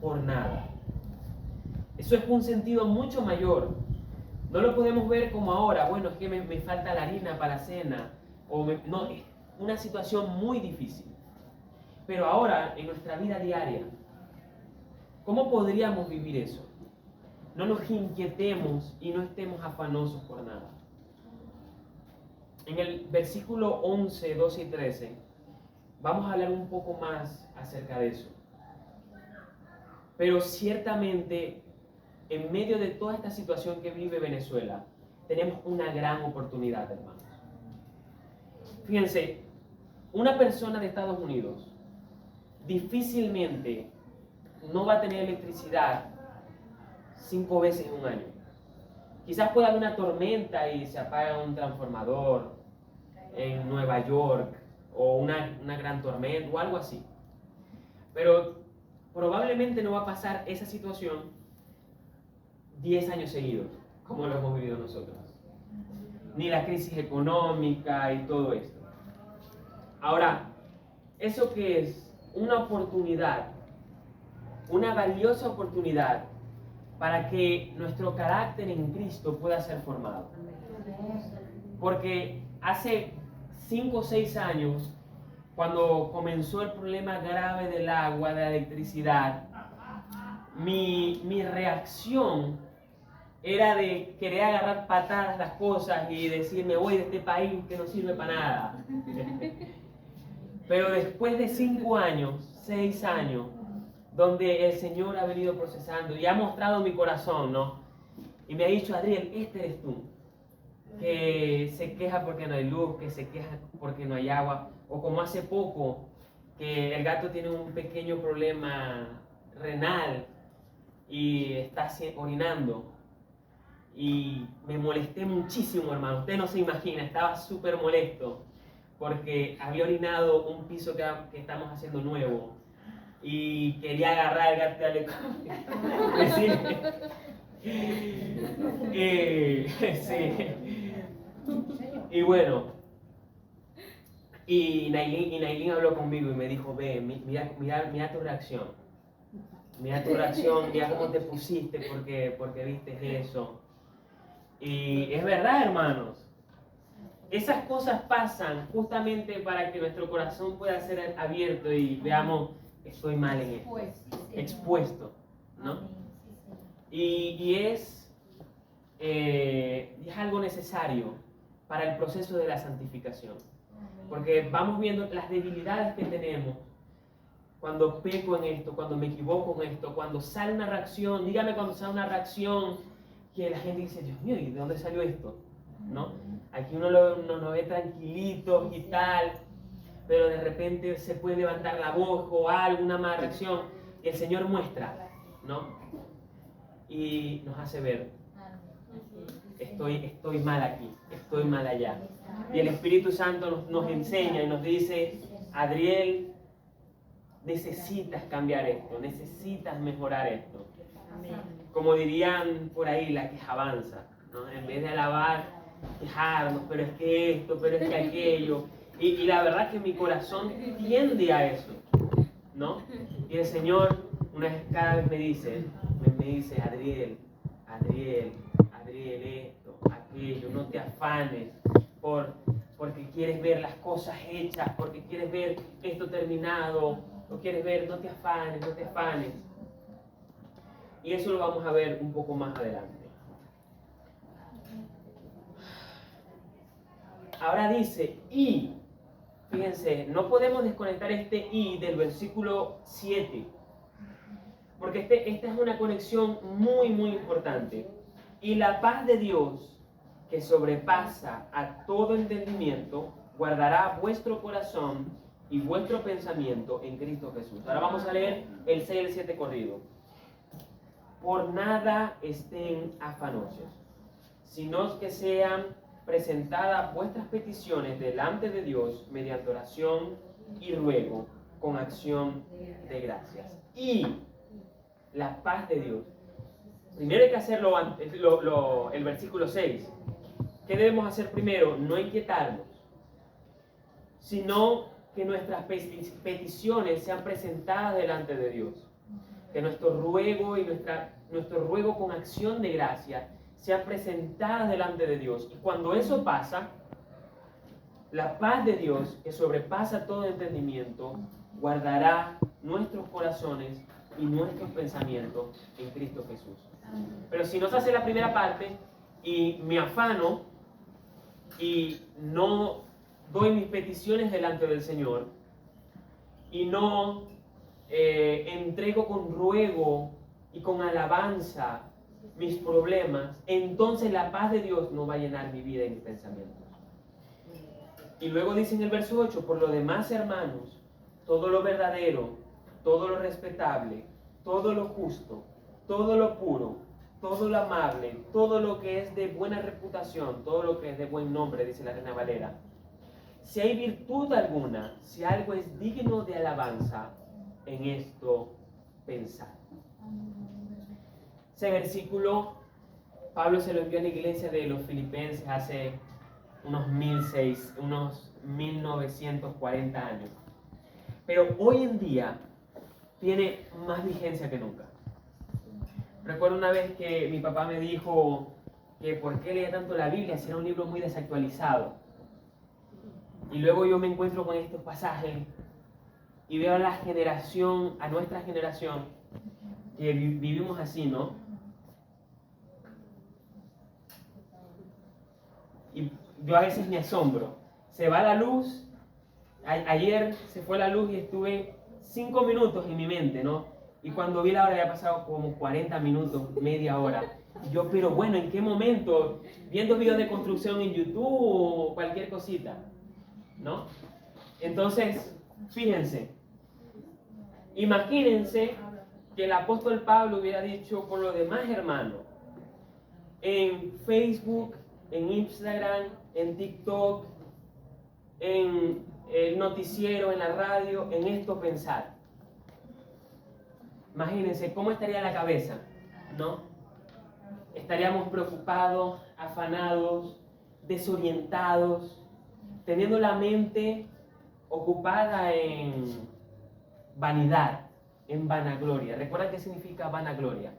por nada. Eso es un sentido mucho mayor. No lo podemos ver como ahora, bueno, es que me falta la harina para la cena. No, es una situación muy difícil. Pero ahora, en nuestra vida diaria, ¿cómo podríamos vivir eso? No nos inquietemos y no estemos afanosos por nada. En el versículo 11, 12 y 13, vamos a hablar un poco más acerca de eso. Pero ciertamente, en medio de toda esta situación que vive Venezuela, tenemos una gran oportunidad, hermanos. Fíjense, una persona de Estados Unidos difícilmente no va a tener electricidad 5 veces en un año. Quizás pueda haber una tormenta y se apaga un transformador en Nueva York, o una gran tormenta o algo así. Pero probablemente no va a pasar esa situación 10 años seguidos, como lo hemos vivido nosotros. Ni la crisis económica y todo esto. Ahora, ¿eso qué es? Una oportunidad, una valiosa oportunidad para que nuestro carácter en Cristo pueda ser formado. Porque hace 5 o 6 años, cuando comenzó el problema grave del agua, de la electricidad, mi reacción era de querer agarrar patadas las cosas y decir, me voy de este país que no sirve para nada. Pero después de 5 años, 6 años, donde el Señor ha venido procesando y ha mostrado mi corazón, ¿no? Y me ha dicho, Adriel, este eres tú, que se queja porque no hay luz, que se queja porque no hay agua, o como hace poco, que el gato tiene un pequeño problema renal y está orinando. Y me molesté muchísimo, hermano, usted no se imagina, estaba súper molesto, porque había orinado un piso que estamos haciendo nuevo. Y quería agarrar el gato sí. Y bueno, y Nailin habló conmigo y me dijo, ve, mira tu reacción. Mira tu reacción, mira cómo te pusiste porque viste eso. Y es verdad, hermanos. esas cosas pasan justamente para que nuestro corazón pueda ser abierto y veamos, estoy mal en esto, expuesto, ¿no? Y es algo necesario para el proceso de la santificación, porque vamos viendo las debilidades que tenemos. Cuando peco en esto, cuando me equivoco en esto, cuando sale una reacción, dígame cuando sale una reacción que la gente dice, Dios mío, ¿y de dónde salió esto? ¿No? Aquí uno lo ve tranquilitos y tal, pero de repente se puede levantar la voz o alguna mala reacción y el Señor muestra, ¿no? Y nos hace ver, estoy mal aquí, estoy mal allá. Y el Espíritu Santo nos enseña y nos dice, Adriel, necesitas cambiar esto, necesitas mejorar esto. Como dirían por ahí, la quejabanza, ¿no? En vez de alabar, quejarnos, pero es que esto, pero es que aquello. Y la verdad que mi corazón tiende a eso, ¿no? Y el Señor cada vez me dice, Adriel, esto, aquello, no te afanes porque quieres ver las cosas hechas, porque quieres ver esto terminado, lo quieres ver, no te afanes. Y eso lo vamos a ver un poco más adelante. Ahora dice, y, fíjense, no podemos desconectar este y del versículo 7, porque esta es una conexión muy, muy importante. Y la paz de Dios, que sobrepasa a todo entendimiento, guardará vuestro corazón y vuestro pensamiento en Cristo Jesús. Ahora vamos a leer el 6 y el 7 corrido. Por nada estén afanosos, sino que sean presentadas vuestras peticiones delante de Dios mediante oración y ruego con acción de gracias. Y la paz de Dios. Primero hay que hacerlo antes, el versículo 6. ¿Qué debemos hacer primero? No inquietarnos, sino que nuestras peticiones sean presentadas delante de Dios. Que nuestro ruego con acción de gracia sean presentadas delante de Dios. Y cuando eso pasa, la paz de Dios, que sobrepasa todo entendimiento, guardará nuestros corazones y nuestros pensamientos en Cristo Jesús. Pero si no se hace la primera parte y me afano y no doy mis peticiones delante del Señor y no entrego con ruego y con alabanza mis problemas, entonces la paz de Dios no va a llenar mi vida y mis pensamientos. Y luego dice en el verso 8, por lo demás, hermanos, todo lo verdadero, todo lo respetable, todo lo justo, todo lo puro, todo lo amable, todo lo que es de buena reputación, todo lo que es de buen nombre, dice la Reina Valera. Si hay virtud alguna, si algo es digno de alabanza, en esto pensar. Ese versículo, Pablo se lo envió a la iglesia de los Filipenses hace unos 1940 años. Pero hoy en día tiene más vigencia que nunca. Recuerdo una vez que mi papá me dijo que por qué leía tanto la Biblia si era un libro muy desactualizado. Y luego yo me encuentro con estos pasajes y veo a nuestra generación, que vivimos así, ¿no? Y yo a veces me asombro. Se va la luz. Ayer se fue la luz y estuve 5 minutos en mi mente, ¿no? Y cuando vi la hora había pasado como 40 minutos, media hora. Y yo, pero bueno, ¿en qué momento? Viendo videos de construcción en YouTube o cualquier cosita, ¿no? Entonces, fíjense. Imagínense que el apóstol Pablo hubiera dicho, por lo demás, hermano, en Facebook, en Instagram, en TikTok, en el noticiero, en la radio, en esto pensar. Imagínense cómo estaría la cabeza, ¿no? Estaríamos preocupados, afanados, desorientados, teniendo la mente ocupada en vanidad, en vanagloria. ¿Recuerdan qué significa vanagloria?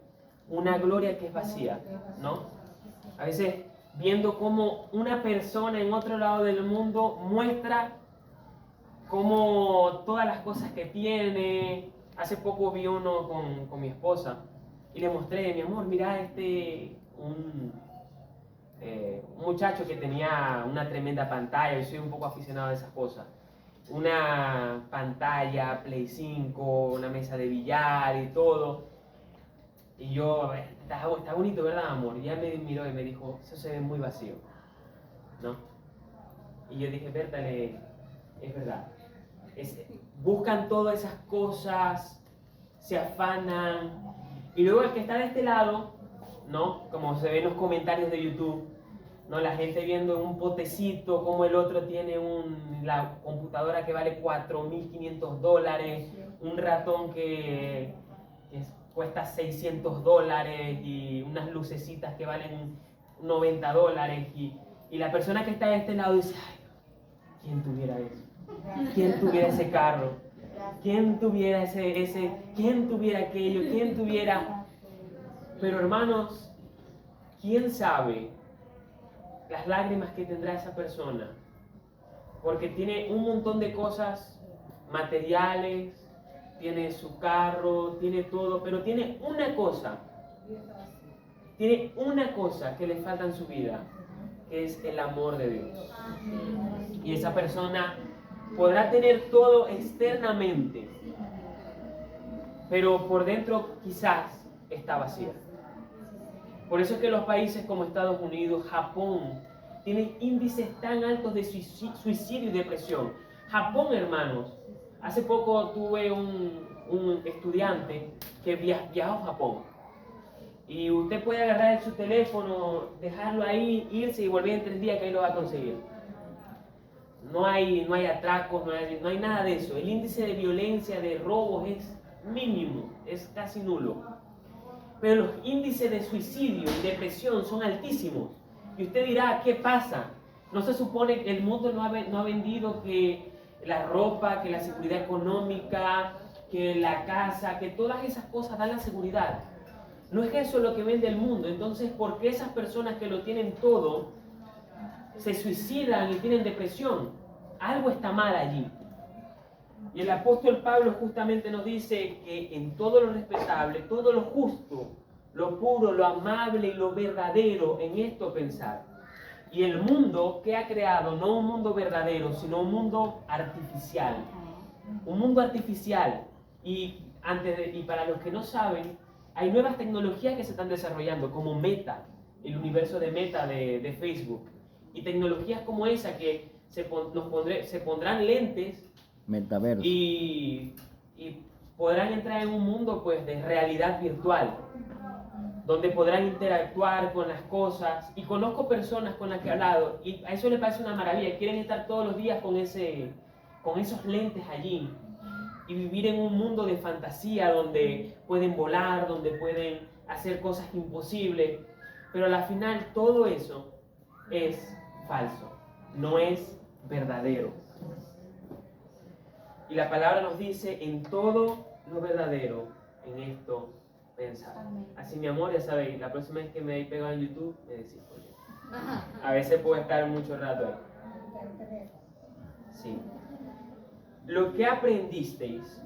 Una gloria que es vacía, ¿no? A veces viendo cómo una persona en otro lado del mundo muestra cómo todas las cosas que tiene. Hace poco vi uno con mi esposa y le mostré, mi amor, mira un muchacho que tenía una tremenda pantalla. Yo soy un poco aficionado a esas cosas. Una pantalla, Play 5, una mesa de billar y todo. Y yo, está bonito, ¿verdad, amor? Y ella me miró y me dijo, eso se ve muy vacío, ¿no? Y yo dije, Bertale, es verdad. Buscan todas esas cosas, se afanan. Y luego el que está de este lado, ¿no? Como se ve en los comentarios de YouTube, ¿no? La gente viendo un potecito, como el otro tiene la computadora que vale $4.500, un ratón que cuesta $600 y unas lucecitas que valen $90. Y la persona que está de este lado dice, ay, ¿quién tuviera eso? ¿Quién tuviera ese carro? ¿Quién tuviera ¿Quién tuviera aquello? ¿Quién tuviera? Pero hermanos, ¿quién sabe las lágrimas que tendrá esa persona? Porque tiene un montón de cosas materiales, tiene su carro, tiene todo, pero tiene una cosa que le falta en su vida, que es el amor de Dios. Y esa persona podrá tener todo externamente, pero por dentro quizás está vacía. Por eso es que los países como Estados Unidos, Japón, tienen índices tan altos de suicidio y depresión. Japón, hermanos, hace poco tuve un estudiante que viajó a Japón. Y usted puede agarrar su teléfono, dejarlo ahí, irse y volver en 3 días que ahí lo va a conseguir. No hay atracos, no hay nada de eso. El índice de violencia, de robos es mínimo, es casi nulo. Pero los índices de suicidio y depresión son altísimos. Y usted dirá, ¿qué pasa? ¿No se supone que el mundo no ha vendido que la ropa, que la seguridad económica, que la casa, que todas esas cosas dan la seguridad? No es eso lo que vende el mundo. Entonces, ¿por qué esas personas que lo tienen todo se suicidan y tienen depresión? Algo está mal allí. Y el apóstol Pablo justamente nos dice que en todo lo respetable, todo lo justo, lo puro, lo amable y lo verdadero, en esto pensar. Y el mundo que ha creado, no un mundo verdadero, sino un mundo artificial. Un mundo artificial. Y para los que no saben, hay nuevas tecnologías que se están desarrollando, como Meta, el universo de Meta de Facebook. Y tecnologías como esa que se pondrán lentes Metaverso. y podrán entrar en un mundo pues de realidad virtual, donde podrán interactuar con las cosas. Y conozco personas con las que he hablado y a eso les parece una maravilla, quieren estar todos los días con esos lentes allí y vivir en un mundo de fantasía donde pueden volar, donde pueden hacer cosas imposibles, pero al final todo eso es falso, no es verdadero. Y la palabra nos dice, en todo lo verdadero, en esto pensar. Así, mi amor, ya sabéis, la próxima vez que me hayáis pegado en YouTube, me decís, oye, a veces puedo estar mucho rato ahí. Sí. Lo que aprendisteis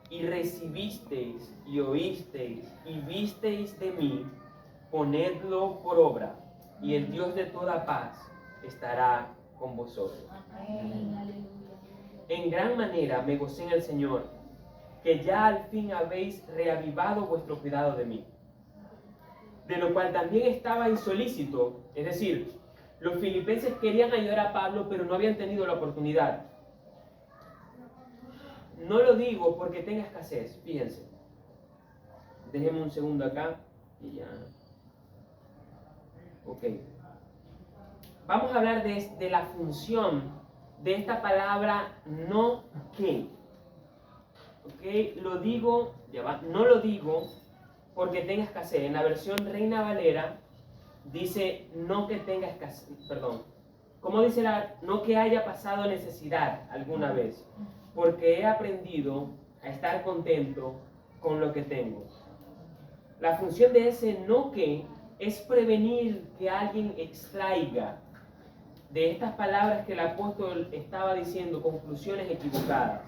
y recibisteis y oísteis y visteis de mí, ponedlo por obra, y el Dios de toda paz estará con vosotros. En gran manera me gocé en el Señor, que ya al fin habéis reavivado vuestro cuidado de mí, de lo cual también estaba insolícito. Es decir, los filipenses querían ayudar a Pablo, pero no habían tenido la oportunidad. No lo digo porque tenga escasez, fíjense. Déjenme un segundo acá y ya. Ok. Vamos a hablar de la función de esta palabra no que. Ok, lo digo, ya va, no lo digo porque tenga escasez. En la versión Reina Valera dice no que tenga escasez, perdón. ¿Cómo dice no que haya pasado necesidad alguna vez? Porque he aprendido a estar contento con lo que tengo. La función de ese no que es prevenir que alguien extraiga de estas palabras que el apóstol estaba diciendo conclusiones equivocadas.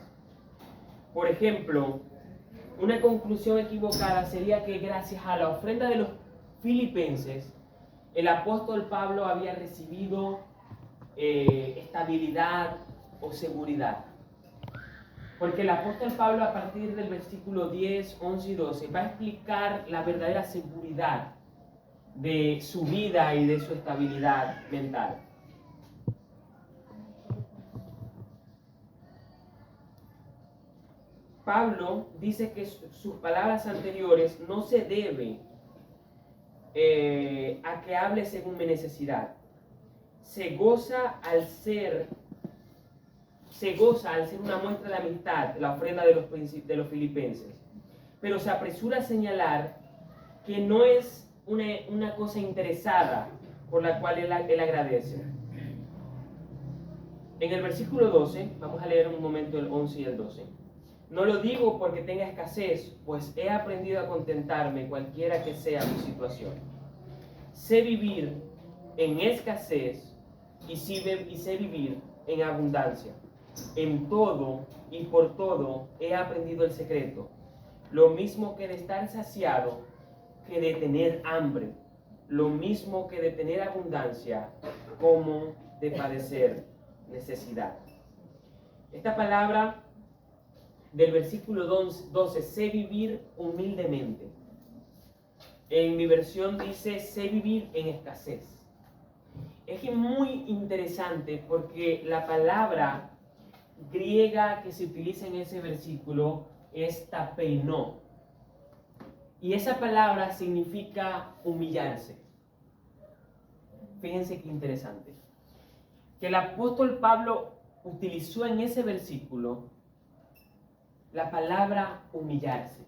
Por ejemplo, una conclusión equivocada sería que gracias a la ofrenda de los filipenses, el apóstol Pablo había recibido estabilidad o seguridad. Porque el apóstol Pablo, a partir del versículo 10, 11 y 12, va a explicar la verdadera seguridad de su vida y de su estabilidad mental. Pablo dice que sus palabras anteriores no se debe a que hable según mi necesidad. Se goza al ser una muestra de amistad la ofrenda de los filipenses, pero se apresura a señalar que no es una cosa interesada por la cual él agradece. En el versículo 12, vamos a leer un momento el 11 y el 12. No lo digo porque tenga escasez, pues he aprendido a contentarme cualquiera que sea mi situación. Sé vivir en escasez y sé vivir en abundancia. En todo y por todo he aprendido el secreto, lo mismo que de estar saciado que de tener hambre, lo mismo que de tener abundancia como de padecer necesidad. Esta palabra del versículo 12, sé vivir humildemente. En mi versión dice, sé vivir en escasez. Es que muy interesante porque la palabra griega que se utiliza en ese versículo es tapeinó. Y esa palabra significa humillarse. Fíjense qué interesante. Que el apóstol Pablo utilizó en ese versículo la palabra humillarse.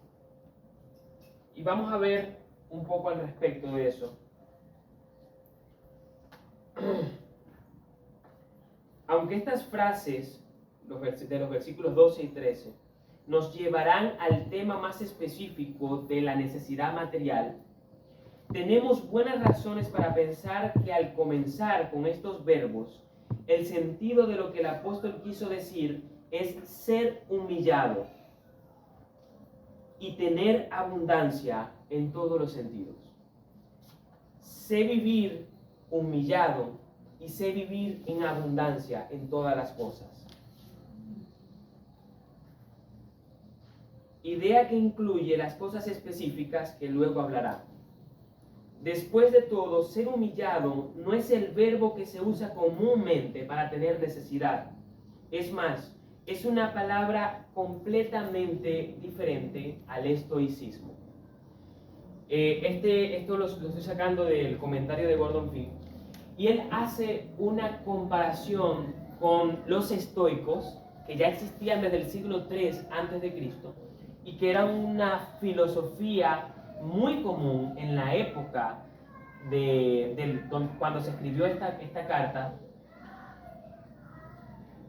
Y vamos a ver un poco al respecto de eso. Aunque estas frases de los versículos 12 y 13 nos llevarán al tema más específico de la necesidad material, tenemos buenas razones para pensar que al comenzar con estos verbos, el sentido de lo que el apóstol quiso decir es ser humillado y tener abundancia en todos los sentidos. Sé vivir humillado y sé vivir en abundancia en todas las cosas. Idea que incluye las cosas específicas que luego hablará. Después de todo, ser humillado no es el verbo que se usa comúnmente para tener necesidad. Es más, es una palabra completamente diferente al estoicismo. Esto lo estoy sacando del comentario de Gordon Fee. Y él hace una comparación con los estoicos, que ya existían desde el siglo III a.C., y que era una filosofía muy común en la época cuando se escribió esta carta.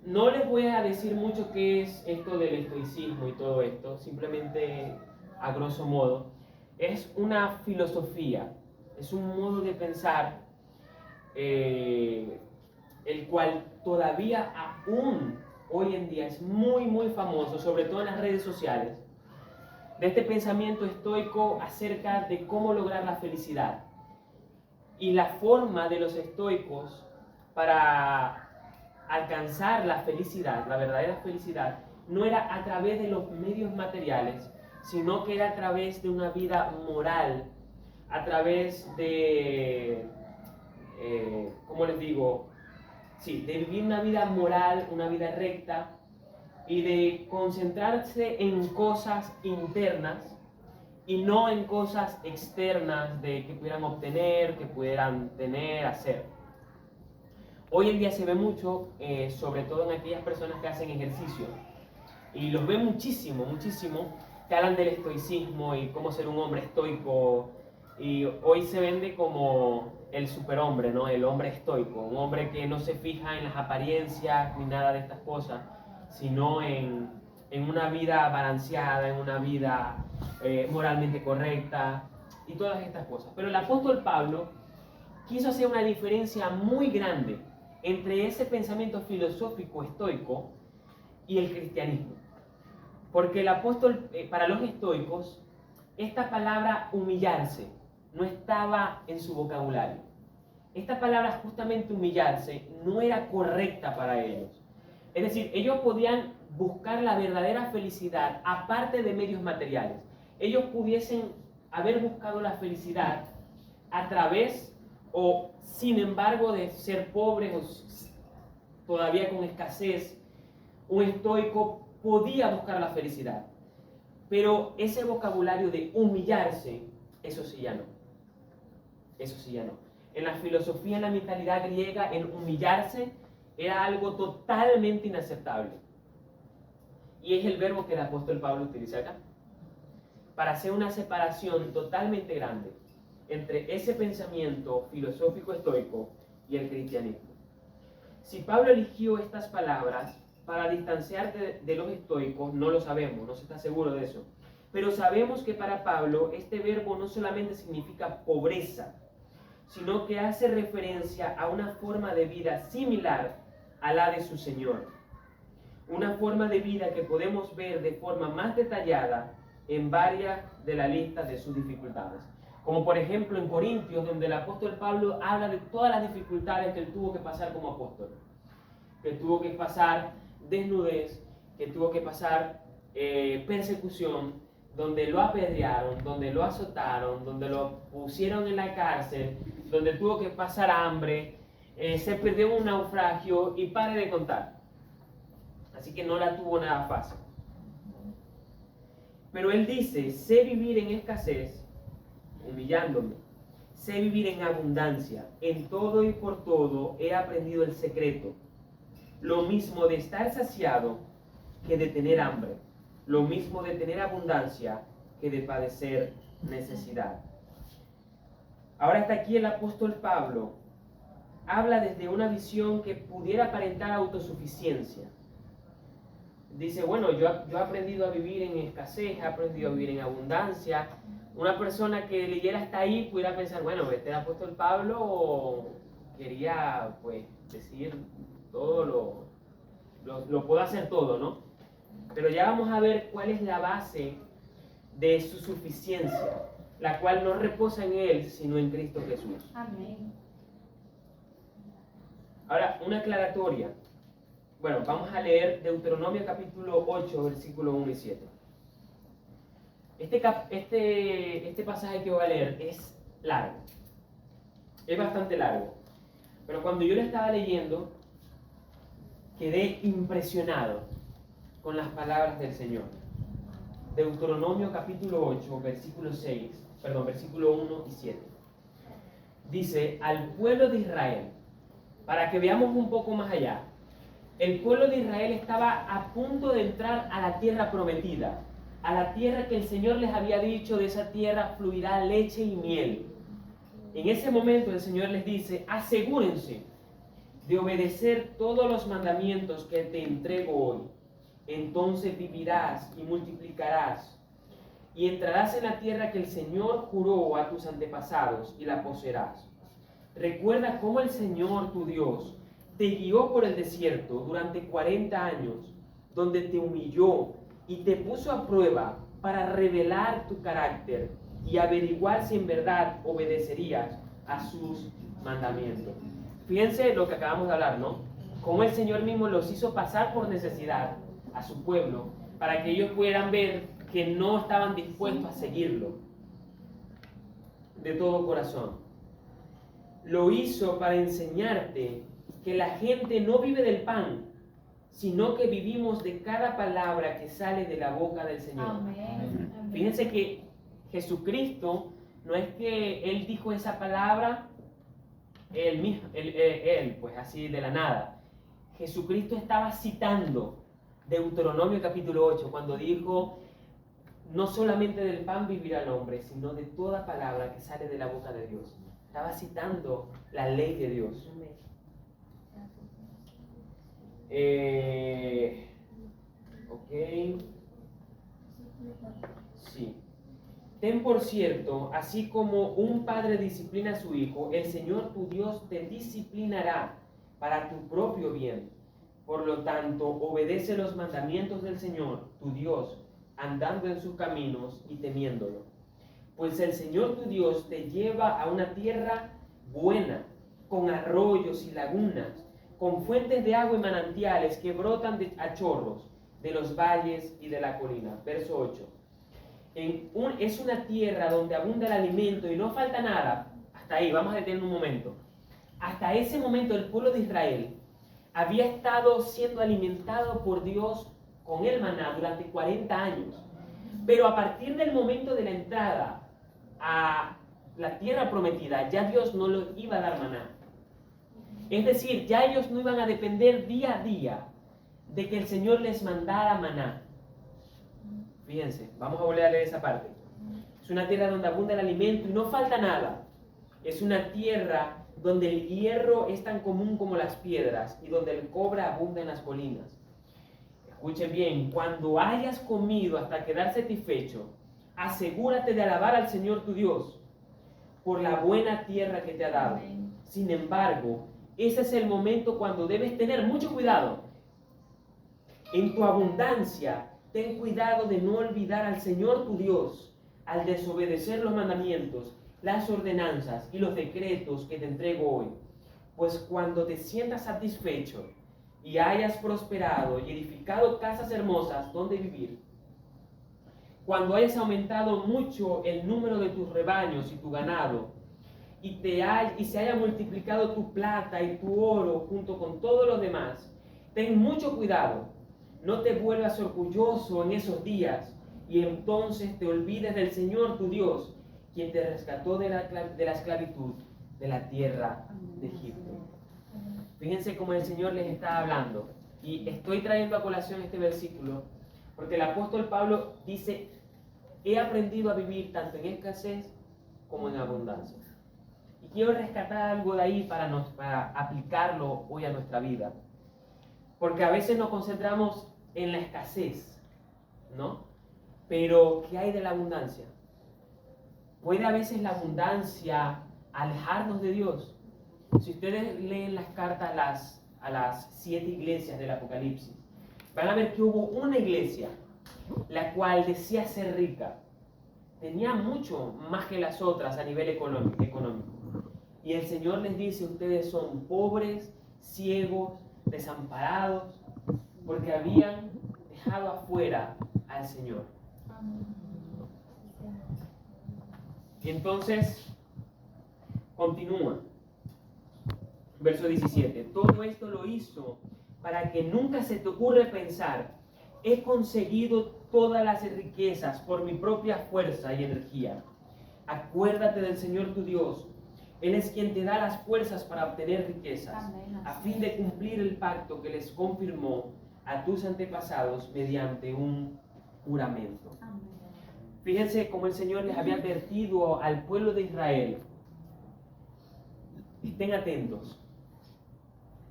No les voy a decir mucho qué es esto del estoicismo y todo esto, simplemente a grosso modo. Es una filosofía, es un modo de pensar el cual todavía aún hoy en día es muy muy famoso, sobre todo en las redes sociales, de este pensamiento estoico acerca de cómo lograr la felicidad. Y la forma de los estoicos para alcanzar la felicidad, la verdadera felicidad, no era a través de los medios materiales, sino que era a través de una vida moral, a través de, ¿cómo les digo? Sí, de vivir una vida moral, una vida recta, y de concentrarse en cosas internas y no en cosas externas de que pudieran obtener, que pudieran tener, hacer. Hoy en día se ve mucho, sobre todo en aquellas personas que hacen ejercicio, y los ve muchísimo, que hablan del estoicismo y cómo ser un hombre estoico, y hoy se vende como el superhombre, ¿no? El hombre estoico, un hombre que no se fija en las apariencias ni nada de estas cosas, sino en una vida balanceada, en una vida moralmente correcta, y todas estas cosas. Pero el apóstol Pablo quiso hacer una diferencia muy grande entre ese pensamiento filosófico estoico y el cristianismo. Porque el apóstol, para los estoicos, esta palabra humillarse no estaba en su vocabulario. Esta palabra justamente humillarse no era correcta para ellos. Es decir, ellos podían buscar la verdadera felicidad aparte de medios materiales. Ellos pudiesen haber buscado la felicidad a través o sin embargo de ser pobres o todavía con escasez. Un estoico podía buscar la felicidad, pero ese vocabulario de humillarse, eso sí ya no. Eso sí ya no. En la filosofía, en la mentalidad griega, el humillarse era algo totalmente inaceptable. Y es el verbo que el apóstol Pablo utiliza acá, para hacer una separación totalmente grande entre ese pensamiento filosófico estoico y el cristianismo. Si Pablo eligió estas palabras para distanciarse de los estoicos, no lo sabemos, no se está seguro de eso. Pero sabemos que para Pablo este verbo no solamente significa pobreza, sino que hace referencia a una forma de vida similar a la de su Señor. Una forma de vida que podemos ver de forma más detallada en varias de la lista de sus dificultades. Como por ejemplo en Corintios, donde el apóstol Pablo habla de todas las dificultades que él tuvo que pasar como apóstol. Que tuvo que pasar desnudez, que tuvo que pasar persecución, donde lo apedrearon, donde lo azotaron, donde lo pusieron en la cárcel, donde tuvo que pasar hambre, se perdió en un naufragio y pare de contar. Así que no la tuvo nada fácil. Pero él dice, sé vivir en escasez, humillándome, sé vivir en abundancia, en todo y por todo he aprendido el secreto, lo mismo de estar saciado que de tener hambre, lo mismo de tener abundancia que de padecer necesidad. Ahora está aquí el apóstol Pablo, habla desde una visión que pudiera aparentar autosuficiencia. Dice, bueno, yo he aprendido a vivir en escasez, he aprendido a vivir en abundancia. Una persona que leyera hasta ahí pudiera pensar, bueno, este apóstol Pablo quería, pues, decir todo lo puedo hacer todo, ¿no? Pero ya vamos a ver cuál es la base de su suficiencia, la cual no reposa en él, sino en Cristo Jesús. Amén. Ahora, una aclaratoria. Bueno, vamos a leer Deuteronomio capítulo 8, versículo 1 y 7. Este pasaje que voy a leer es largo. Es bastante largo. Pero cuando yo lo estaba leyendo, quedé impresionado con las palabras del Señor. Deuteronomio capítulo 8, versículo 1 y 7. Dice, al pueblo de Israel, para que veamos un poco más allá, el pueblo de Israel estaba a punto de entrar a la tierra prometida, a la tierra que el Señor les había dicho, de esa tierra fluirá leche y miel. En ese momento el Señor les dice, asegúrense de obedecer todos los mandamientos que te entrego hoy. Entonces vivirás y multiplicarás y entrarás en la tierra que el Señor juró a tus antepasados y la poseerás. Recuerda cómo el Señor tu Dios te guió por el desierto durante 40 años, donde te humilló y te puso a prueba para revelar tu carácter y averiguar si en verdad obedecerías a sus mandamientos. Fíjense lo que acabamos de hablar, ¿no? Cómo el Señor mismo los hizo pasar por necesidad a su pueblo para que ellos pudieran ver que no estaban dispuestos a seguirlo de todo corazón. Lo hizo para enseñarte que la gente no vive del pan, sino que vivimos de cada palabra que sale de la boca del Señor. Amén. Fíjense que Jesucristo no es que Él dijo esa palabra Él mismo, pues así de la nada. Jesucristo estaba citando Deuteronomio capítulo 8 cuando dijo, no solamente del pan vivirá el hombre, sino de toda palabra que sale de la boca de Dios. Estaba citando la ley de Dios. Ok. Sí. ten por cierto, así como un padre disciplina a su hijo, el Señor tu Dios te disciplinará para tu propio bien. Por lo tanto, obedece los mandamientos del Señor tu Dios, andando en sus caminos y temiéndolo. Pues el Señor tu Dios te lleva a una tierra buena, con arroyos y lagunas, con fuentes de agua y manantiales que brotan a chorros de los valles y de la colina. Verso 8. Es una tierra donde abunda el alimento y no falta nada. Hasta ahí, vamos a detener un momento. Hasta ese momento el pueblo de Israel había estado siendo alimentado por Dios con el maná durante 40 años. Pero a partir del momento de la entrada a la tierra prometida, ya Dios no les iba a dar maná. Es decir, ya ellos no iban a depender día a día de que el Señor les mandara maná. Fíjense, vamos a volver a leer esa parte. Es una tierra donde abunda el alimento y no falta nada. Es una tierra donde el hierro es tan común como las piedras y donde el cobre abunda en las colinas. Escuchen bien, cuando hayas comido hasta quedar satisfecho, asegúrate de alabar al Señor tu Dios por la buena tierra que te ha dado. Sin embargo, ese es el momento cuando debes tener mucho cuidado. En tu abundancia, ten cuidado de no olvidar al Señor tu Dios al desobedecer los mandamientos, las ordenanzas y los decretos que te entrego hoy. Pues cuando te sientas satisfecho y hayas prosperado y edificado casas hermosas donde vivir, cuando hayas aumentado mucho el número de tus rebaños y tu ganado, y se haya multiplicado tu plata y tu oro junto con todo lo demás, ten mucho cuidado, no te vuelvas orgulloso en esos días, y entonces te olvides del Señor tu Dios, quien te rescató de la esclavitud de la tierra de Egipto. Fíjense cómo el Señor les está hablando. Y estoy trayendo a colación este versículo porque el apóstol Pablo dice: he aprendido a vivir tanto en escasez como en abundancia. Y quiero rescatar algo de ahí para aplicarlo hoy a nuestra vida. Porque a veces nos concentramos en la escasez, ¿no? Pero ¿qué hay de la abundancia? ¿Puede a veces la abundancia alejarnos de Dios? Si ustedes leen las cartas a las 7 iglesias del Apocalipsis, van a ver que hubo una iglesia la cual decía ser rica. Tenía mucho más que las otras a nivel económico. Y el Señor les dice: ustedes son pobres, ciegos, desamparados, porque habían dejado afuera al Señor. Y entonces continúa. Verso 17. Todo esto lo hizo para que nunca se te ocurra pensar: he conseguido todas las riquezas por mi propia fuerza y energía. Acuérdate del Señor tu Dios. Él es quien te da las fuerzas para obtener riquezas, a fin de cumplir el pacto que les confirmó a tus antepasados mediante un juramento. Fíjense cómo el Señor les había advertido al pueblo de Israel: estén atentos.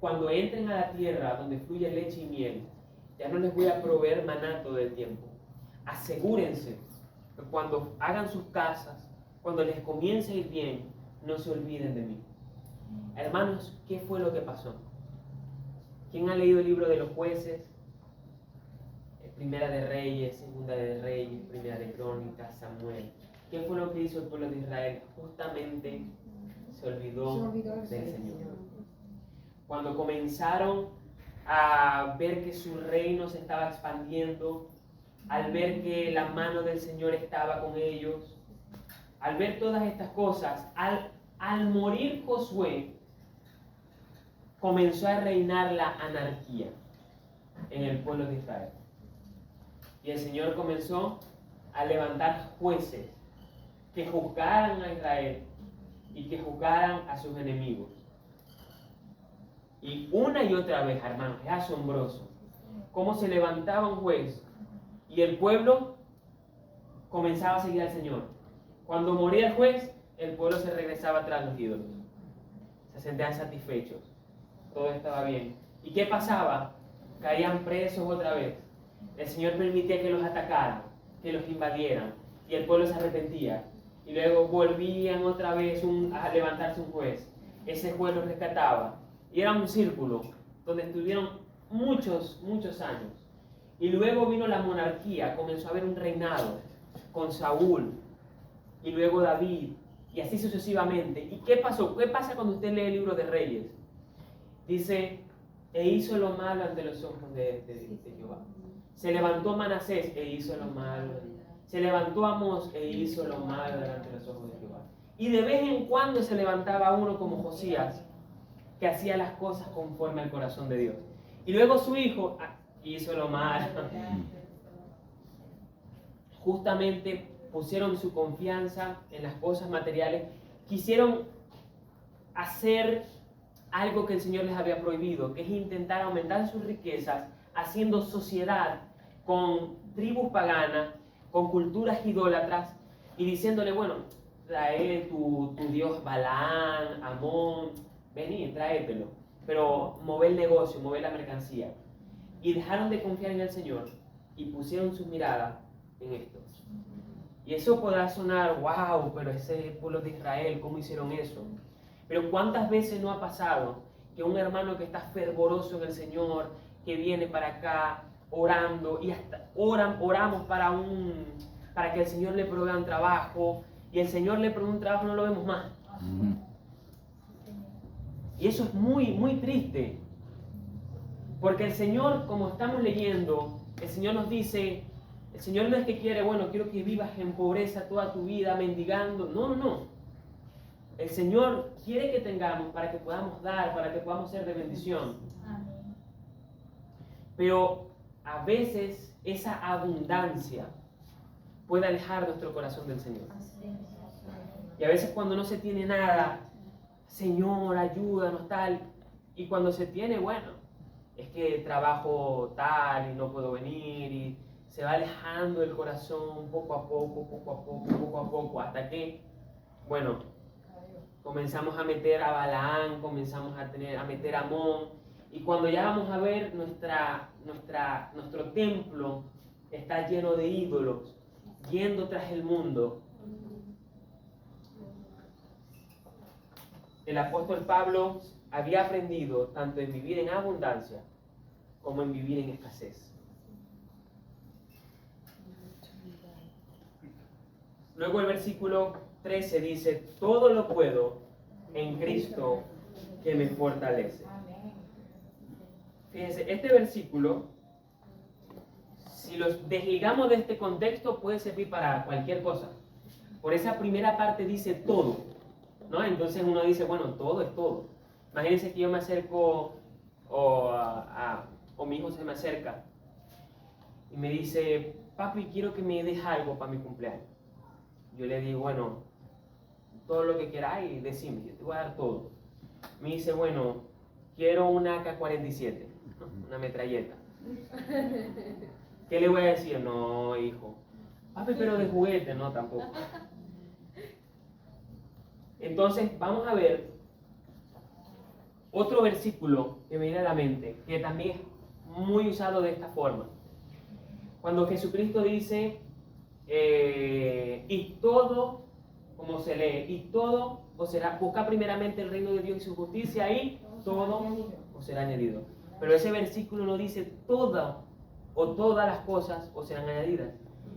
Cuando entren a la tierra donde fluye leche y miel, ya no les voy a proveer maná todo el tiempo. Asegúrense que cuando hagan sus casas, cuando les comience a ir bien, no se olviden de mí. Hermanos, ¿qué fue lo que pasó? ¿Quién ha leído el libro de los jueces? Primera de Reyes, Segunda de Reyes, Primera de Crónicas, Samuel. ¿Qué fue lo que hizo el pueblo de Israel? Justamente se olvidó del Señor. Cuando comenzaron a ver que su reino se estaba expandiendo, al ver que la mano del Señor estaba con ellos, al ver todas estas cosas, al morir Josué, comenzó a reinar la anarquía en el pueblo de Israel. Y el Señor comenzó a levantar jueces que juzgaran a Israel y que juzgaran a sus enemigos. Y una y otra vez, hermanos, es asombroso cómo se levantaba un juez y el pueblo comenzaba a seguir al Señor. Cuando moría el juez, el pueblo se regresaba tras los ídolos. Se sentían satisfechos. Todo estaba bien. ¿Y qué pasaba? Caían presos otra vez. El Señor permitía que los atacaran, que los invadieran. y el pueblo se arrepentía. Y luego volvían otra vez a levantarse un juez. Ese juez los rescataba. Y era un círculo donde estuvieron muchos años. Y luego vino la monarquía, comenzó a haber un reinado con Saúl y luego David y así sucesivamente. ¿Y qué pasó? ¿Qué pasa cuando usted lee el libro de Reyes? Dice, e hizo lo malo ante los ojos de Jehová. Se levantó Manasés e hizo lo malo. Se levantó Amós e hizo lo malo delante de los ojos de Jehová. Y de vez en cuando se levantaba uno como Josías, que hacía las cosas conforme al corazón de Dios. Y luego su hijo hizo lo malo. Justamente pusieron su confianza en las cosas materiales. Quisieron hacer algo que el Señor les había prohibido, que es intentar aumentar sus riquezas haciendo sociedad con tribus paganas, con culturas idólatras y diciéndole, bueno, trae tu dios Balaán, Amón, vení, tráetelo, pero mover el negocio, mover la mercancía. Y dejaron de confiar en el Señor y pusieron su mirada en esto. Y eso podrá sonar, wow, pero ese pueblo de Israel, ¿cómo hicieron eso? Pero ¿cuántas veces no ha pasado que un hermano que está fervoroso en el Señor, que viene para acá orando y hasta oramos para que el Señor le provea un trabajo y el Señor le provee un trabajo, no lo vemos más? Y eso es muy triste, porque el Señor, como estamos leyendo, el Señor nos dice, el Señor no es que quiere, bueno, quiero que vivas en pobreza toda tu vida mendigando, no. El Señor quiere que tengamos para que podamos dar, para que podamos ser de bendición. Pero a veces esa abundancia puede alejar nuestro corazón del Señor. Y a veces cuando no se tiene nada, Señor, ayúdanos, tal. Y cuando se tiene, bueno, es que trabajo tal y no puedo venir y se va alejando el corazón poco a poco, hasta que, bueno, comenzamos a meter a Balaán, comenzamos a meter a Amón, y cuando ya vamos a ver nuestro templo está lleno de ídolos, yendo tras el mundo. El apóstol Pablo había aprendido tanto en vivir en abundancia como en vivir en escasez. Luego el versículo 13 dice, todo lo puedo en Cristo que me fortalece. Fíjense, este versículo, si los desligamos de este contexto, puede servir para cualquier cosa. Por esa primera parte dice todo, ¿no? Entonces uno dice, bueno, todo es todo. Imagínense que yo me acerco o mi hijo se me acerca y me dice, papi, quiero que me des algo para mi cumpleaños. Yo le digo, bueno, todo lo que queráis, decime, yo te voy a dar todo. Me dice, bueno, quiero una AK-47, ¿no? Una metralleta. ¿Qué le voy a decir? No, hijo. Papi, pero de juguete, no, tampoco. Entonces, vamos a ver otro versículo que me viene a la mente, que también es muy usado de esta forma. Cuando Jesucristo dice, y todo, como se lee, y todo os será, busca primeramente el reino de Dios y su justicia, y todo os será añadido. Pero ese versículo no dice todo o todas las cosas os serán añadidas.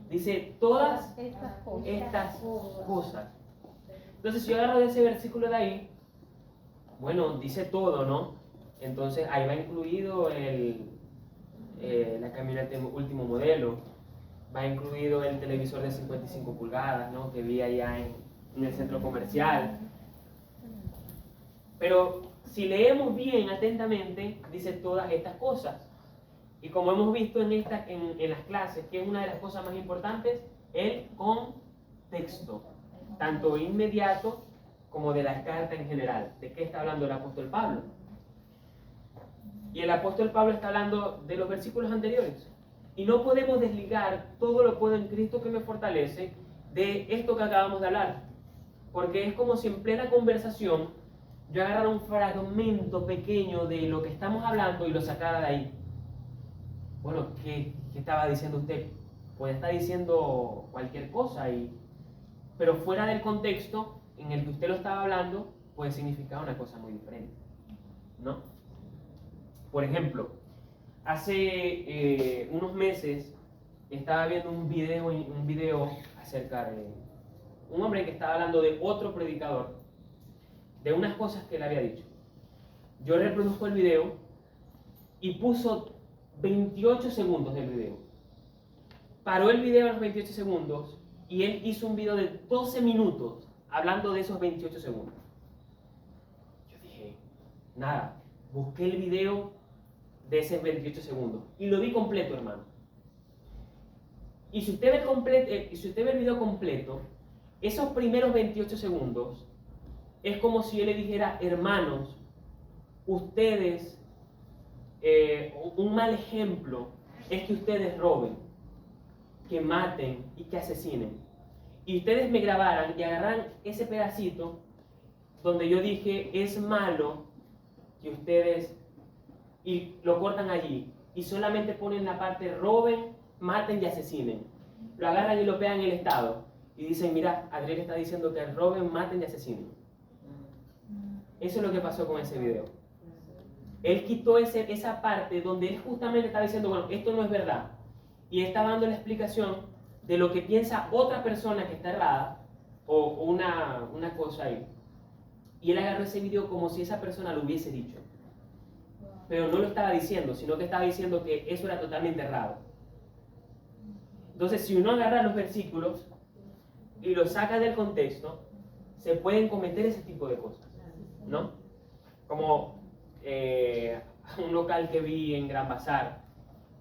Dice todas estas cosas. Entonces, si yo agarro de ese versículo de ahí, bueno, dice todo, ¿no? Entonces, ahí va incluido la camioneta último modelo, va incluido el televisor de 55 pulgadas, ¿no? Que vi allá en el centro comercial. Pero si leemos bien atentamente, dice todas estas cosas. Y como hemos visto en las clases, que es una de las cosas más importantes, el contexto, tanto inmediato como de la carta en general. ¿De qué está hablando el apóstol Pablo? Y el apóstol Pablo está hablando de los versículos anteriores. Y no podemos desligar todo lo puedo en Cristo que me fortalece de esto que acabamos de hablar. Porque es como si en plena conversación yo agarrara un fragmento pequeño de lo que estamos hablando y lo sacara de ahí. Bueno, ¿qué estaba diciendo usted? puede estar diciendo cualquier cosa, pero fuera del contexto en el que usted lo estaba hablando, puede significar una cosa muy diferente, ¿no? Por ejemplo, hace unos meses estaba viendo un video acerca de un hombre que estaba hablando de otro predicador, de unas cosas que él había dicho. Yo reproduzco el video y puso 28 segundos del video. Paró el video a los 28 segundos y él hizo un video de 12 minutos hablando de esos 28 segundos. Yo dije, nada, busqué el video de esos 28 segundos y lo vi completo, hermano. Y si usted ve el video completo, esos primeros 28 segundos es como si yo le dijera, hermanos, ustedes, un mal ejemplo es que ustedes roben, que maten y que asesinen. Y ustedes me grabaran y agarraran ese pedacito donde yo dije, es malo que ustedes, y lo cortan allí, y solamente ponen la parte roben, maten y asesinen. Lo agarran y lo pegan en el Estado. Y dicen, mira, Adriel está diciendo que roben, maten y asesinen. Eso es lo que pasó con ese video. Él quitó esa parte donde él justamente estaba diciendo, bueno, esto no es verdad. Y él estaba dando la explicación de lo que piensa otra persona que está errada, o una cosa ahí. Y él agarró ese video como si esa persona lo hubiese dicho. Pero no lo estaba diciendo, sino que estaba diciendo que eso era totalmente errado. Entonces, si uno agarra los versículos y los saca del contexto, se pueden cometer ese tipo de cosas, ¿no? Como un local que vi en Gran Bazar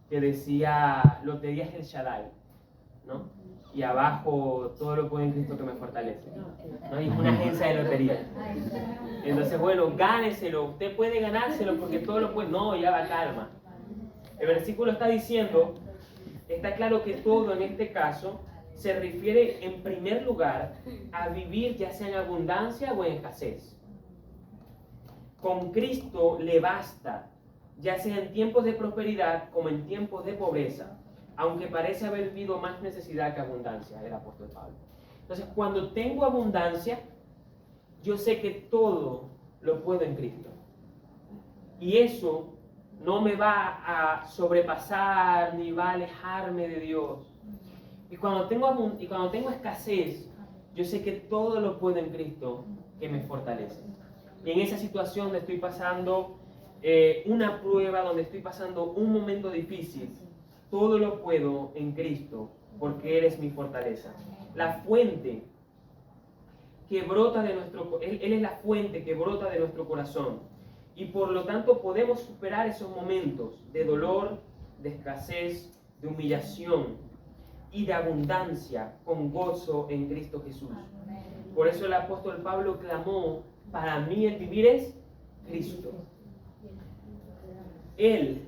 que decía Loterías El Shaddai, ¿no? Y abajo todo lo puedo en Cristo que me fortalece, ¿no? Y es una agencia de lotería. Entonces, bueno, gáneselo, usted puede ganárselo porque todo lo puede. No, ya va, calma. El versículo está diciendo, está claro que todo en este caso se refiere en primer lugar a vivir ya sea en abundancia o en escasez. Con Cristo le basta, ya sea en tiempos de prosperidad como en tiempos de pobreza, aunque parece haber vivido más necesidad que abundancia, el apóstol Pablo. Entonces, cuando tengo abundancia, yo sé que todo lo puedo en Cristo. Y eso no me va a sobrepasar ni va a alejarme de Dios. Y cuando tengo escasez, yo sé que todo lo puedo en Cristo que me fortalece. Y en esa situación donde estoy pasando una prueba, donde estoy pasando un momento difícil, todo lo puedo en Cristo porque Él es mi fortaleza. La fuente que brota de Él es la fuente que brota de nuestro corazón. Y por lo tanto podemos superar esos momentos de dolor, de escasez, de humillación y de abundancia con gozo en Cristo Jesús. Por eso el apóstol Pablo clamó, para mí el vivir es Cristo. Él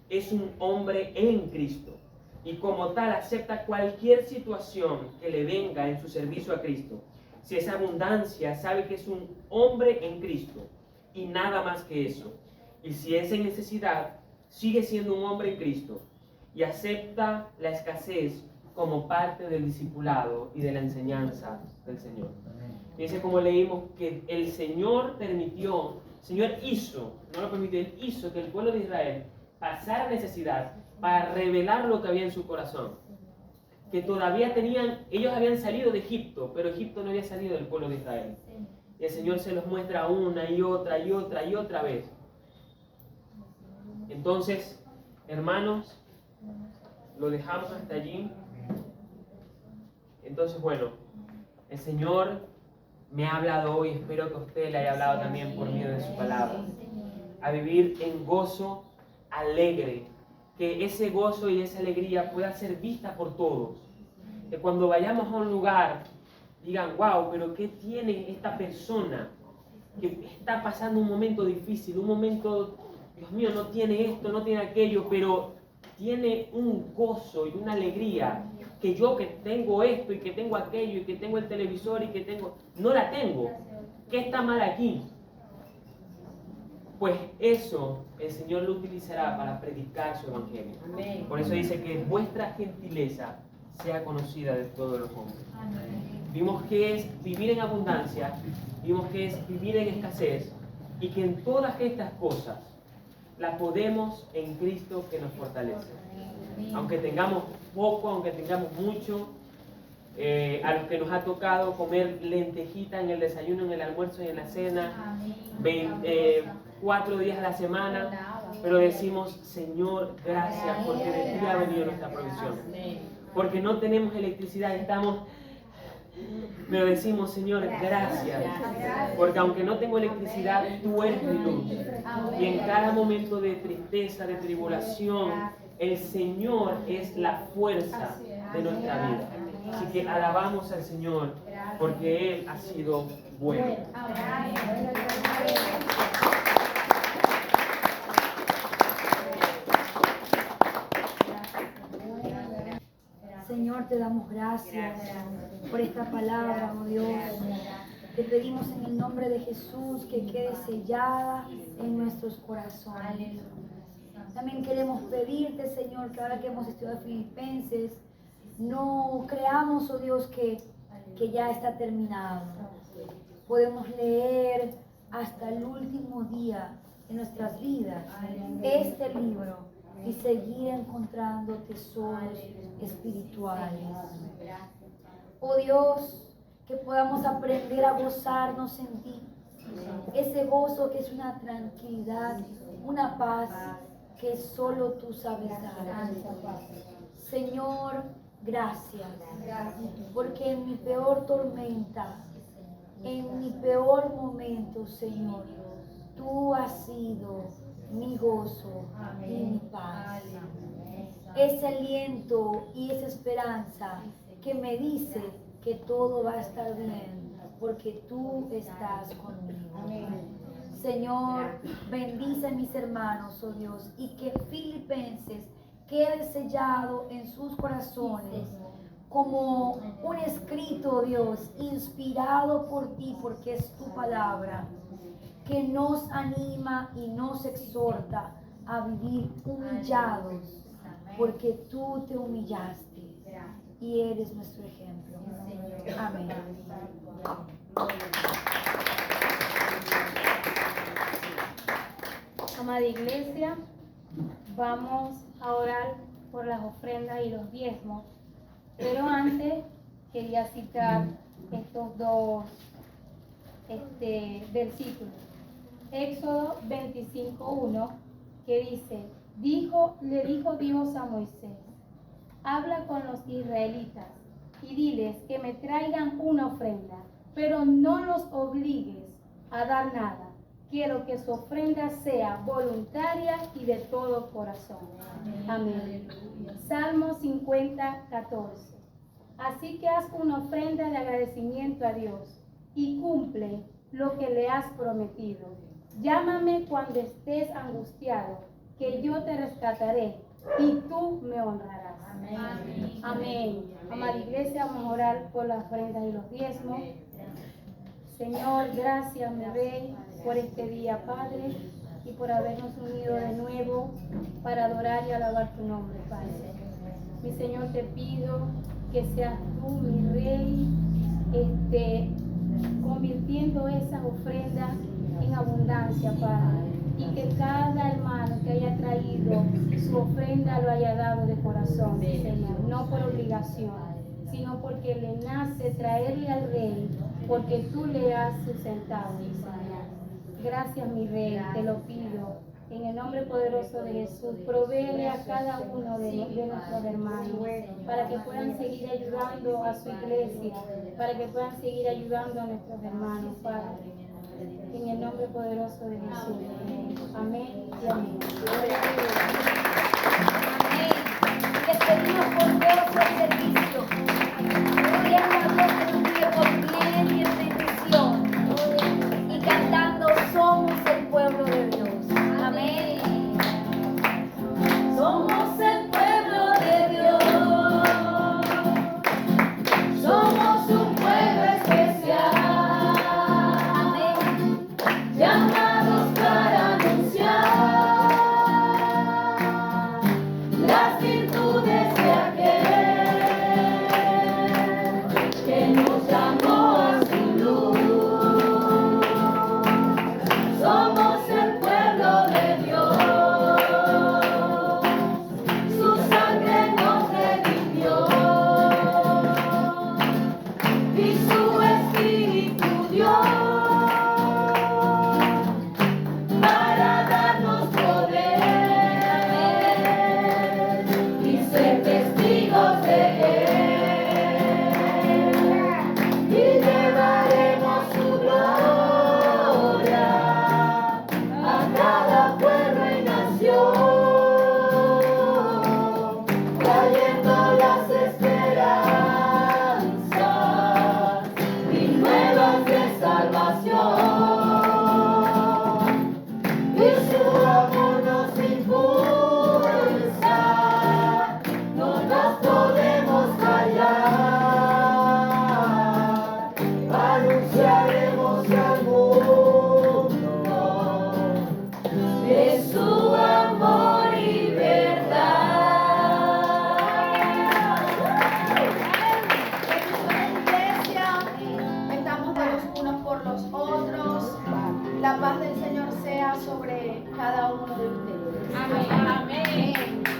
es un hombre en Cristo y como tal acepta cualquier situación que le venga en su servicio a Cristo. Si es abundancia, sabe que es un hombre en Cristo y nada más que eso. Y si es en necesidad, sigue siendo un hombre en Cristo y acepta la escasez como parte del discipulado y de la enseñanza del Señor. Fíjense como leímos que el Señor permitió, el Señor hizo, no lo permitió, Él hizo que el pueblo de Israel pasara necesidad para revelar lo que había en su corazón. Que todavía ellos habían salido de Egipto, pero Egipto no había salido del pueblo de Israel. Y el Señor se los muestra una y otra y otra y otra vez. Entonces, hermanos, lo dejamos hasta allí. Entonces, bueno, el Señor me ha hablado hoy, espero que a usted le haya hablado también por medio de su palabra. A vivir en gozo alegre, que ese gozo y esa alegría pueda ser vista por todos. Que cuando vayamos a un lugar digan, wow, pero ¿qué tiene esta persona que está pasando un momento difícil, un momento, Dios mío, no tiene esto, no tiene aquello, pero tiene un gozo y una alegría que yo que tengo esto y que tengo aquello y que tengo el televisor y que tengo, no la tengo? ¿Qué está mal aquí? Pues eso el Señor lo utilizará para predicar su evangelio. Amén. Por eso dice que vuestra gentileza sea conocida de todos los hombres. Vimos que es vivir en abundancia, vimos que es vivir en escasez y que en todas estas cosas las podemos en Cristo que nos fortalece. Aunque tengamos poco, aunque tengamos mucho, a los que nos ha tocado comer lentejita en el desayuno, en el almuerzo y en la cena, 4 días a la semana, pero decimos, Señor, gracias, porque de ti ha venido nuestra provisión. Porque no tenemos electricidad, pero decimos, Señor, gracias, porque aunque no tengo electricidad, tú eres mi luz. Y en cada momento de tristeza, de tribulación, el Señor es la fuerza de nuestra vida. Así que alabamos al Señor, porque Él ha sido bueno. Señor, te damos gracias por esta palabra, oh Dios. Te pedimos en el nombre de Jesús que quede sellada en nuestros corazones. También queremos pedirte, Señor, que ahora que hemos estudiado Filipenses, no creamos, oh Dios, que ya está terminado. Podemos leer hasta el último día de nuestras vidas este libro y seguir encontrando tesoros espirituales. Oh Dios, que podamos aprender a gozarnos en ti. Ese gozo que es una tranquilidad, una paz que solo tú sabes dar. Señor, gracias, porque en mi peor tormenta, en mi peor momento, Señor, tú has sido mi gozo y mi paz. Ese aliento y esa esperanza que me dice que todo va a estar bien, porque tú estás conmigo. Señor, bendice a mis hermanos, oh Dios, y que Filipenses quede sellado en sus corazones como un escrito, Dios, inspirado por ti, porque es tu palabra, que nos anima y nos exhorta a vivir humillados, porque tú te humillaste y eres nuestro ejemplo. Amén. Amada iglesia, vamos a orar por las ofrendas y los diezmos, pero antes quería citar estos dos versículos. Éxodo 25:1, que dice, le dijo Dios a Moisés, habla con los israelitas y diles que me traigan una ofrenda, pero no los obligues a dar nada. Quiero que su ofrenda sea voluntaria y de todo corazón. Amén. Salmo 50:14. Así que haz una ofrenda de agradecimiento a Dios y cumple lo que le has prometido. Llámame cuando estés angustiado, que yo te rescataré y tú me honrarás. Amén. Amén. Amada iglesia, vamos a orar por las ofrendas y los diezmos. Señor, gracias, mi Rey, por este día, Padre, y por habernos unido de nuevo para adorar y alabar tu nombre, Padre. Mi Señor, te pido que seas tú, mi Rey, convirtiendo esas ofrendas en abundancia, Padre, y que cada hermano que haya traído su ofrenda lo haya dado de corazón, Señor, no por obligación, sino porque le nace traerle al Rey, porque tú le has sustentado, mi Señor. Gracias, mi Rey, te lo pido. En el nombre poderoso de Jesús, provéele a cada uno de nuestros hermanos para que puedan seguir ayudando a su iglesia, para que puedan seguir ayudando a nuestros hermanos, Padre. En el nombre poderoso de Jesús. Amén y amén. Amén. Les pedimos por gozo el servicio. Gloriando a Dios en un tiempo pleno y en bendición. Y cantando, somos el pueblo de Dios. Amén. Somos el pueblo de Dios. Somos un pueblo especial. Amén. Llamados para anunciar las virtudes de aquel paz del Señor sea sobre cada uno de ustedes. Amén. Amén.